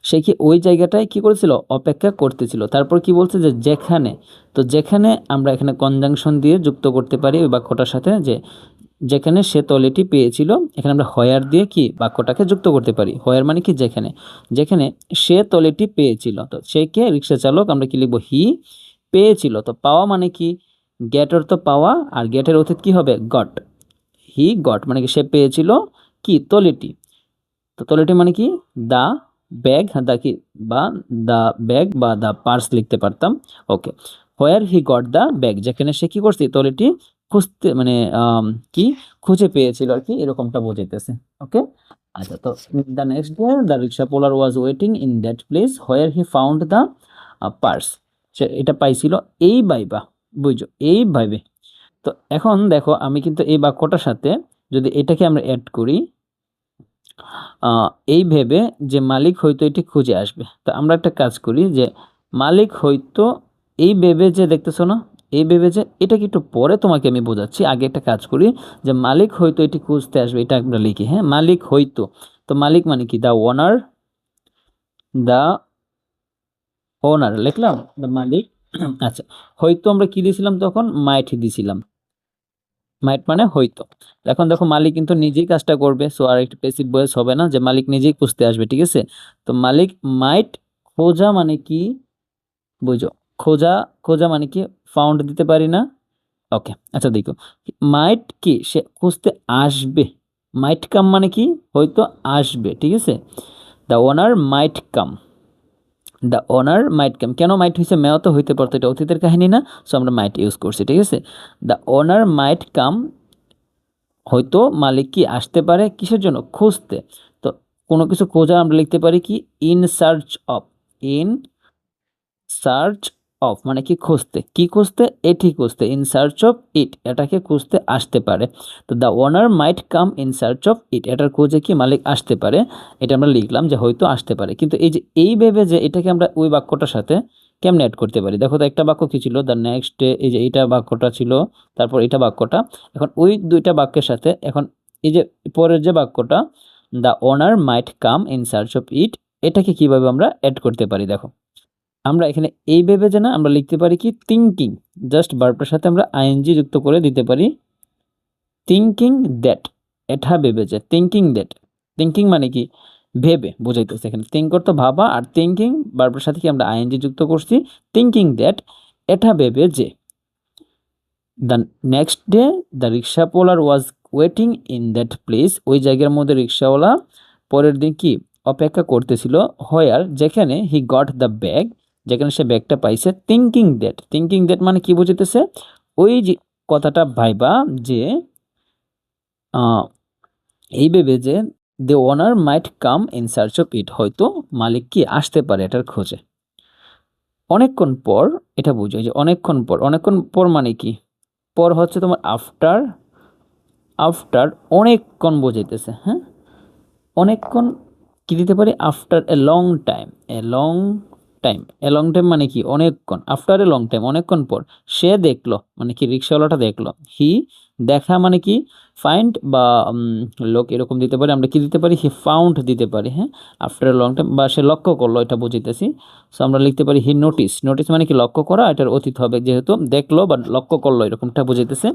সে কি ওই জায়গাটায় কি করেছিল, অপেক্ষা করতেছিল। তারপর কি বলছে যে যেখানে, তো যেখানে আমরা এখানে কনজাংশন দিয়ে যুক্ত করতে পারি ওই বাক্যটার সাথে, যে যেখানে সে তলেটি পেয়েছিল, এখানে আমরা হয়ার দিয়ে কি বাক্যটাকে যুক্ত করতে পারি। হয়ার মানে কি যেখানে, যেখানে সে তলেটি পেয়েছিল, তো সে কে, রিক্সা চালক, আমরা কি লিখবো, হি পেয়েছিল। তো পাওয়া মানে কি, গেট অর্থ পাওয়া, আর গেটের অতীত কি হবে, গট। হি গট মানে কি সে পেয়েছিল কি তলেটি, তো তলেটি মানে কি দা ব্যাগ, দা কি বা দা ব্যাগ বা দা পার্স লিখতে পারতাম। ওকে, হোয়ার হি গট দা ব্যাগ, যেখানে সে কি করছে তলেটি খুঁজতে, মানে কি খুঁজে পেয়েছিল আর কি, এরকমটা বোঝাইতেছে। ওকে, আচ্ছা, তো the next day the rickshaw puller was waiting in that place where he found the purse, সে এটা পাইছিল এই ভাইবা, বুঝছো, এই ভাইবে। তো এখন দেখো আমি কিন্তু এই বাক্যটার সাথে যদি এটাকে আমরা অ্যাড করি, এই ভেবে যে মালিক হয়তো এটি খুঁজে আসবে, তো আমরা একটা কাজ করি যে মালিক হয়তো, এই ভেবে যে দেখতেছো না, এই ভেবে যে, এটাকে একটু পরে তোমাকে আমি বোঝাচ্ছি, আগে একটা কাজ করি যে মালিক হয়তো এটি খুঁজতে আসবে, এটা আমরা লিখি, হ্যাঁ, মালিক হয়তো। তো মালিক মানে কি দা ওনার, দা ওনার লিখলাম, দা মালিক। আচ্ছা, হয়তো আমরা কি দিয়েছিলাম তখন, মাইট দিয়েছিলাম, মাইট মানে হয়তো। এখন দেখো মালিক কিন্তু নিজেই কাজটা করবে, সো আর একটা প্যাসিভ ভয়েস হবে না, যে মালিক নিজেই খুঁজতে আসবে, ঠিক আছে। তো মালিক মাইট, খোঁজা মানে কি বুঝো, খোঁজা, খোঁজা মানে কি ফাউন্ড দিতে পারি না। ওকে, আচ্ছা দেখো, মাইট কি সে খুঁজতে আসবে, মাইট কাম মানে কি হয়তো আসবে, ঠিক আছে। The owner might come, the owner might কাম, কেন মাইট হয়েছে, মেয় তো হইতে পারতো, এটা অতীতের কাহিনী না, সো আমরা মাইট ইউজ করছি, ঠিক আছে। দ্য ওনার মাইট কাম, হয়তো মালিক কি আসতে পারে কিসের জন্য, খুঁজতে। তো কোনো কিছু খোঁজা আমরা লিখতে পারি কি in search of, in search of মানে কি খুঁজতে, কি খুঁজতে, এটি খুঁজতে, ইন সার্চ অফ ইট, এটাকে খুঁজতে আসতে পারে। তো the owner might come in search of it, এটার খোঁজে কি মালিক আসতে পারে, এটা আমরা লিখলাম যে হয়তো আসতে পারে। কিন্তু এই যে এই ভেবে যে এটাকে আমরা ওই বাক্যটার সাথে কেমনে অ্যাড করতে পারি, দেখো তো একটা বাক্য কি ছিল, দ্য নেক্সট ডে, এই যে এইটা বাক্যটা ছিল, তারপর এটা বাক্যটা, এখন ওই দুইটা বাক্যের সাথে এখন এই যে পরের যে বাক্যটা, the owner might come in search of it, এটাকে কিভাবে আমরা অ্যাড করতে পারি, দেখো আমরা এখানে এই ভেবে যে না, আমরা লিখতে পারি কি থিঙ্কিং, জাস্ট ভার্বটার সাথে আমরা আইএনজি যুক্ত করে দিতে পারি, থিঙ্কিং দ্যাট, এটা ভেবে যে, থিঙ্কিং দ্যাট, থিঙ্কিং মানে কি ভেবে বোঝাইতেছে, এখানে থিঙ্ক করতে ভাবা, আর থিঙ্কিং ভার্বের সাথে কি আমরা আইএনজি যুক্ত করছি, থিঙ্কিং দ্যাট, এটা ভেবে যে, the next day the rickshaw puller was waiting in that place, ওই জায়গার মধ্যে রিক্সাওয়ালা পরের দিন কি অপেক্ষা করতেছিল, হোয়ার যেখানে হি গট দ্য ব্যাগ, যেখানে সে ব্যাগটা পাইছে, থিঙ্কিং দ্যাট, থিঙ্কিং দ্যাট মানে কি বুঝাইতেছে, ওই যে কথাটা ভাইবা যে এই ভেবে যে the owner might come in search of it, হয়তো মালিক কি আসতে পারে এটার খোঁজে। অনেকক্ষণ পর, এটা বুঝো যে অনেকক্ষণ পর, অনেকক্ষণ পর মানে কি, পর হচ্ছে তোমার আফটার, আফটার অনেকক্ষণ বোঝাইতেছে, হ্যাঁ, অনেকক্ষণ কি দিতে পারি, after a long time, A long time, A long time মানে কি অনেকক্ষণ, আফটার এ লং টাইম অনেকক্ষণ পর, সে দেখলো মানে কি রিক্সাওয়ালাটা দেখলো, হি দেখা মানে কি ফাইন্ড বা লোক এরকম দিতে পারি, আমরা কি দিতে পারি, হি ফাউন্ড দিতে পারি, হ্যাঁ, আফটার এ লং টাইম, বা সে লক্ষ্য করলো, এটা বুঝিতেছি। সো আমরা লিখতে পারি হি নোটিস, নোটিস মানে কি লক্ষ্য করা, এটার অতীত হবে, যেহেতু দেখলো বা লক্ষ্য করলো এরকমটা বুঝাইতেছে,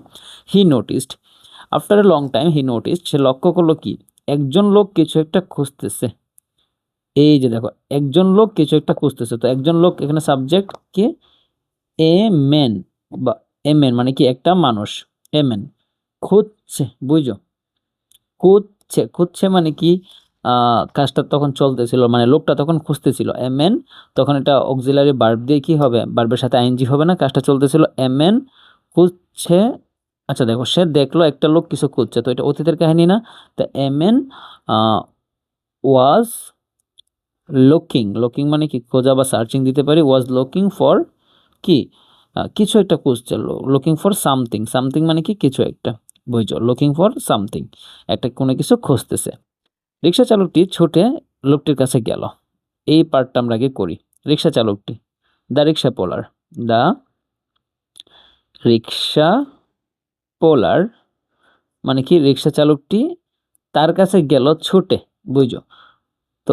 he noticed, after a long time he noticed, সে লক্ষ্য করলো কি একজন লোক কিছু একটা খুঁজতেছে, এই যে দেখো একজন লোক কিছু একটা খুঁজতেছে, তো একজন লোক এখানে সাবজেক্ট কে, এ ম্যান, বা এ ম্যান মানে কি একটা মানুষ, এ ম্যান খুঁজছে, বুঝছো, খুঁজছে, খুঁজছে মানে কি কাজটা তখন চলতেছিল, মানে লোকটা তখন খুঁজতেছিল, এ ম্যান, তখন এটা অক্সিলারি ভার্ব দিয়ে কি হবে, ভার্বের সাথে আইএনজি হবে না, কাজটা চলতেছিল, এ ম্যান খুঁজছে। আচ্ছা দেখো সে দেখলো একটা লোক কিছু খুঁজছে, তো এটা অতীতের কাহিনী না, তো a man was looking, looking মানে কি খোঁজা বা সার্চিং দিতে পারি, ওয়াজ লুকিং ফর কি কিছু একটা খুঁজছে, লুকিং ফর সামথিং, সামথিং মানে কি কিছু একটা, বুঝছো, লুকিং ফর সামথিং, একটা কোনো কিছু খুঁজতেছে। রিক্সা চালকটি ছুটে লোকটির কাছে গেল। এই পার্টটা আমরা আগে করি। রিক্সা চালকটি, the rickshaw polar, the rickshaw puller মানে কি রিক্সা চালকটি তার কাছে গেল ছুটে, বুঝছো। তো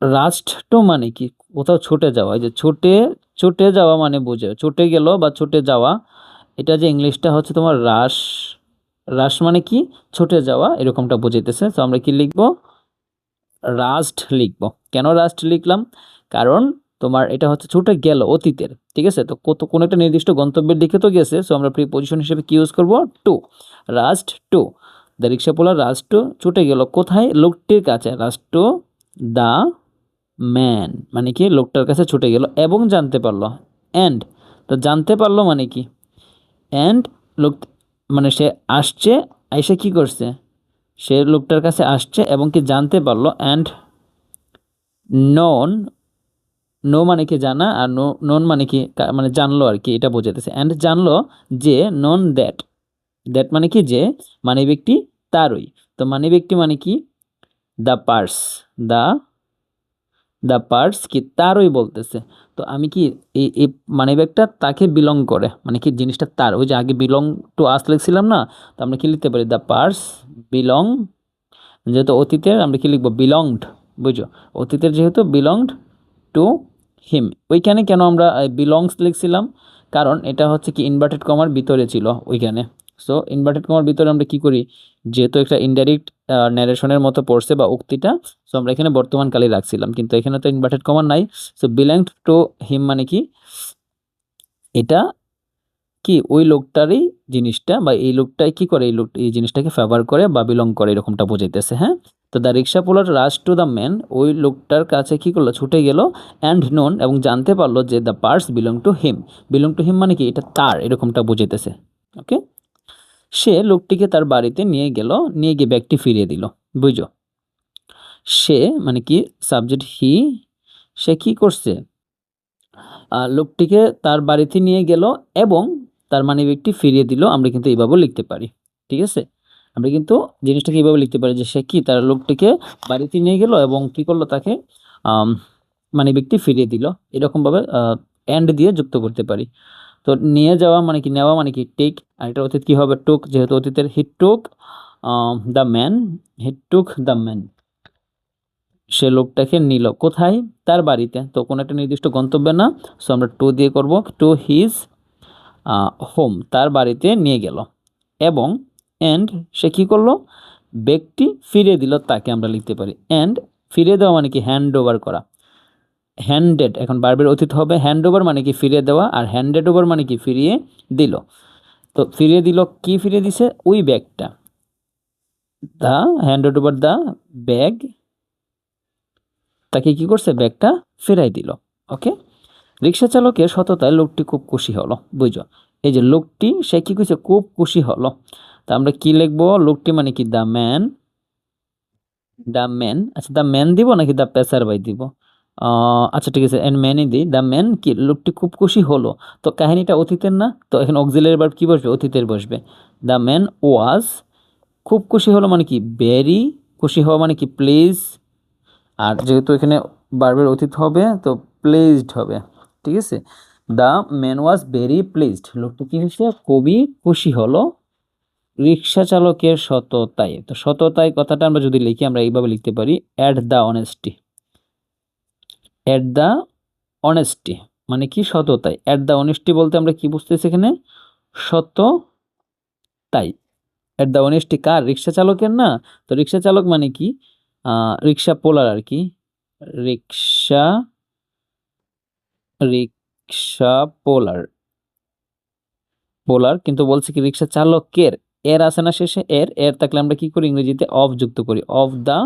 রাস্ট টু মানে কি কোথাও ছুটে যাওয়া, এই যে ছুটে, ছুটে যাওয়া মানে বুঝে ছুটে গেল বা ছুটে যাওয়া, এটা যে ইংলিশটা হচ্ছে তোমার রাশ, রাশ মানে কি ছুটে যাওয়া এরকমটা বোঝাইতেছে। তো আমরা কি লিখবো, রাস্ট লিখবো। কেন রাস্ট লিখলাম, কারণ তোমার এটা হচ্ছে ছুটে গেল অতীতের, ঠিক আছে। তো কোনো একটা নির্দিষ্ট গন্তব্যের দিকে তো গেছে, সো আমরা প্রিপজিশন হিসেবে কি ইউজ করব, to, rushed to, the rickshaw puller rushed to, ছুটে গেল কোথায়, লোকটির কাছে, রাস্ট টু দ্য ম্যান মানে কি লোকটার কাছে ছুটে গেল এবং জানতে পারলো, অ্যান্ড, তো জানতে পারলো মানে কি, অ্যান্ড লোক মানে সে আসছে, এসে কি করছে, সে লোকটার কাছে আসছে এবং কি জানতে পারলো, অ্যান্ড নন, নো মানে কি জানা, আর নন মানে কি মানে জানলো আর কি, এটা বোঝাতেছে। অ্যান্ড জানলো যে, নন দ্যাট, দ্যাট মানে কি যে, মানে ব্যক্তি তারই, তো মানে ব্যক্তি মানে কি the purse, the the purse কি তারই বলতেছে। তো আমি কি এই মানি ব্যাগটা তাকে বিলং করে, মানে কি জিনিসটা তার, ওই যে আগে বিলং টু আস লিখছিলাম না, তো আমরা কি লিখতে পারি, দ্য পার্স বিলং, যেহেতু অতীতের আমরা কি লিখবো, বিলংড, বুঝো, অতীতের যেহেতু বিলংড টু হিম। ওইখানে কেন আমরা বিলংস লিখছিলাম, কারণ এটা হচ্ছে কি ইনভার্টেড কমার ভিতরে ছিল ওইখানে। সো ইনভার্টেড কমার ভিতরে আমরা কি করি, যেহেতু একটা ইনডাইরেক্ট ন্যারেশনের মতো পড়ছে বা উক্তিটা, সো আমরা এখানে বর্তমানকালে রাখছিলাম, কিন্তু এখানে তো ইনভার্টেড কমার নাই। সো বিলংড টু হিম মানে কি এটা কি ওই লোকটারই জিনিসটা, বা এই লোকটাই কি করে, এই লোক এই জিনিসটাকে ফেভার করে বা বিলং করে এরকমটা বোঝাইতেছে। হ্যাঁ, তো the rickshaw polar rush to the man, ওই লোকটার কাছে কি করলো, ছুটে গেল, অ্যান্ড নোন এবং জানতে পারলো যে the purse belong to him, belong to him মানে কি এটা তার, এরকমটা বোঝাইতেছে। ওকে, সে লোকটিকে তার বাড়িতে নিয়ে গেল, নিয়ে গিয়ে ব্যাগটি ফিরিয়ে দিল, বুঝো। সে মানে কি সাবজেক্ট হি, সে কি করছে, লোকটিকে তার বাড়িতে নিয়ে গেল এবং তার মানিব্যাগটি ফিরিয়ে দিল, আমরা কিন্তু এইভাবেও লিখতে পারি, ঠিক আছে। আমরা কিন্তু জিনিসটাকে এইভাবে লিখতে পারি যে সে কি তার লোকটিকে বাড়িতে নিয়ে গেল এবং কি করলো, তাকে মানিব্যাগটি ফিরিয়ে দিল, এরকমভাবে এন্ড দিয়ে যুক্ত করতে পারি। তো নিয়ে যাওয়া মানে কি, নেওয়া মানে কি টেক, আর এটা অতীত কি হবে, টুক, যেহেতু অতীতের, he took the man, he took the man, সে লোকটাকে নিল কোথায়, তার বাড়িতে, তো কোনো একটা নির্দিষ্ট গন্তব্যে না, সো আমরা টু দিয়ে করব, টু হিজ হোম, তার বাড়িতে নিয়ে গেল এবং অ্যান্ড সে কী করলো, ব্যক্তি ফিরিয়ে দিল, তাকে আমরা লিখতে পারি অ্যান্ড, ফিরিয়ে দেওয়া মানে কি হ্যান্ড ওভার করা, হ্যান্ডেড এখন বারবার অতীত হবে, হ্যান্ড ওভার মানে কি ফিরিয়ে দেওয়া, আর হ্যান্ডেড ওভার মানে কি ফিরিয়ে দিল। তো ফিরিয়ে দিল, কি ফিরিয়ে দিছে, ওই ব্যাগটা, the handed over the bag, তাকে কি করছে, ব্যাগটা ফেরাই দিল। ওকে, রিক্সা চালকের সততায় লোকটি খুব খুশি হলো, বুঝো, এই যে লোকটি সে কি কইছে, খুব খুশি হলো। তা আমরা কি লিখবো, লোকটি মানে কি দ্য ম্যান, দ্য ম্যান, আচ্ছা দ্য ম্যান দিব নাকি দ্য পেসার বাই দিব, আচ্ছা ঠিক আছে, এন্ড ম্যানই দিই, দ্য ম্যান কি লোকটি খুব খুশি হলো, তো কাহিনীটা অতীতের না, তো এখানে অক্সিলারি ভার্ব কি বসবে, অতীতের বসবে। দ্য ম্যান ওয়াজ, খুব খুশি হলো মানে কি ভেরি, খুশি হওয়া মানে কি প্লিজ, আর যেহেতু এখানে ভার্বের অতীত হবে তো প্লেজড হবে, ঠিক আছে। দ্য ম্যান ওয়াজ ভেরি প্লেজড, লোকটা কি হয়েছে, খুবই খুশি হলো রিক্সা চালকের সততায়। তো সততায় কথাটা আমরা যদি লিখি, আমরা এইভাবে লিখতে পারি, at the honesty, at the honesty মানে কি সততায়, অ্যাট দ্য অনেস্টি বলতে আমরা কি বুঝতেছি এখানে, সততাই, অ্যাট দ্য অনেস্টি কার, রিক্সা চালকের না, তো রিক্সা চালক মানে কি রিক্সা পোলার আর কি, রিক্সা, রিক্সা পোলার, পোলার কিন্তু বলছে কি রিক্সা চালকের, এর আছে না শেষে, এর এর থাকলে আমরা কি করি, ইংরেজিতে অফ যুক্ত করি, অফ দ্য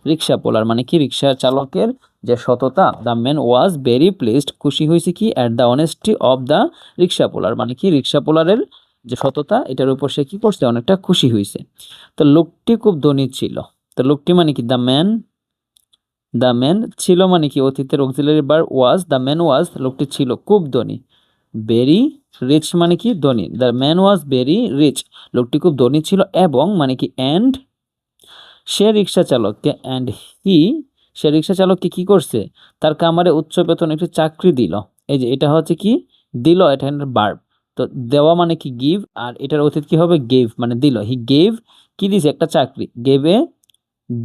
রিক্সা পোলার মানে কি রিক্সা চালকের যে সততা, the man was very pleased, খুশি হয়েছে কি at the honesty of the rickshaw puller, মানে কি রিক্সা পোলারের যে সততা এটার উপর সে কি করছে, অনেকটা খুশি হয়েছে। তো লোকটি খুব ধনী ছিল, তো লোকটি মানে কি দ্য ম্যান, দ্য ম্যান ছিল মানে কি অতীতের auxiliary verb was, the man was লোকটি ছিল খুব ধনী, ভেরি রিচ মানে কি ধনী, the man was very rich, লোকটি খুব ধনী ছিল, এবং মানে কি অ্যান্ড সে রিক্সা চালককে সে রিক্সা চালককে কি করছে, তার কামারে উচ্চ বেতন একটি চাকরি দিল। এই যে এটা হচ্ছে কি দিল, এটা ভার্ব। তো দেওয়া মানে কি গিভ, আর এটার অতীত কি হবে গেভ, মানে দিল। হি গেভ কি দিছে, একটা চাকরি, গেভ এ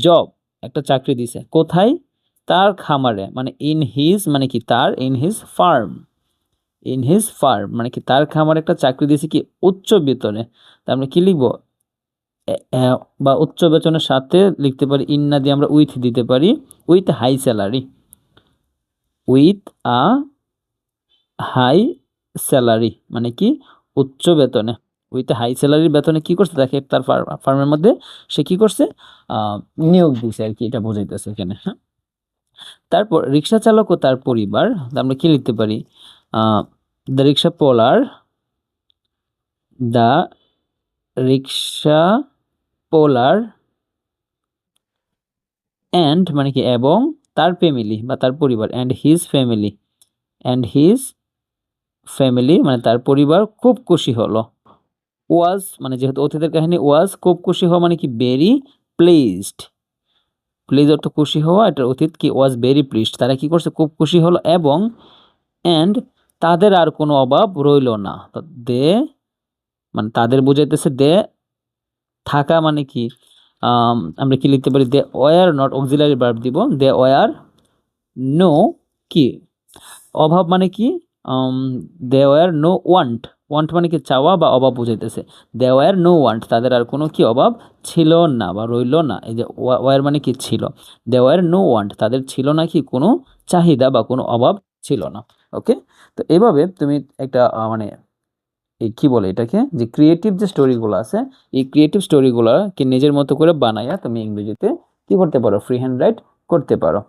জব, একটা চাকরি দিছে কোথায়, তার খামারে, মানে ইন হিজ মানে কি তার, ইন হিজ ফার্ম, মানে কি তার খামারে একটা চাকরি দিয়েছে কি উচ্চ বেতনে। তার মানে কি লিখবো, বা উচ্চ বেতনের সাথে লিখতে পারি ইন না দিয়ে আমরা উইথ দিতে পারি, with high salary, with a high salary মানে কি উচ্চ বেতনে, উইথ হাই স্যালারির বেতনে কি করছে, তাকে তার ফার্মের মধ্যে সে কি করছে, নিয়োগ দিছে আর কি, এটা বোঝাইতেছে এখানে। হ্যাঁ, তারপর রিক্সা চালক ও তার পরিবার, আমরা কি লিখতে পারি, the rickshaw polar, the rickshaw polar and মানে কি এবং তার ফ্যামিলি বা তার পরিবার, অ্যান্ড হিজ ফ্যামিলি মানে তার পরিবার খুব খুশি হলো। ওয়াজ মানে যেহেতু অতীতের কাহিনী, ওয়াজ খুব খুশি হওয়া মানে কি ভেরি প্লিজড, প্লিজ অর্থ খুশি হওয়া, এটার অতীত কি ওয়াজ ভেরি প্লিজড, তারা কি করছে খুব খুশি হলো, এবং অ্যান্ড তাদের আর কোনো অভাব রইল না। তো দে মানে তাদের বোঝাইতেছে, দে থাকা মানে কি, আমরা কি লিখতে পারি, they were not, auxiliary verb দিব, দে ওয়ার নো কি অভাব মানে কি, they were no want, want মানে কি চাওয়া বা অভাব বুঝাইতেছে, দে ওয়ার নো ওয়ান্ট, তাদের আর কোনো কি অভাব ছিল না বা রইল না। এই যে ওয়ার মানে কি ছিল, দে ওয়ার নো ওয়ান্ট, তাদের ছিল না কি কোনো চাহিদা বা কোনো অভাব ছিল না। ওকে, তো এভাবে তুমি একটা মানে এই কি বলে এটাকে, যে ক্রিয়েটিভ যে স্টোরিগুলো আছে, এই ক্রিয়েটিভ স্টোরিগুলোকে নিজের মতো করে বানাইয়া তুমি ইংরেজিতে কি করতে পারো, ফ্রি হ্যান্ড রাইট করতে পারো।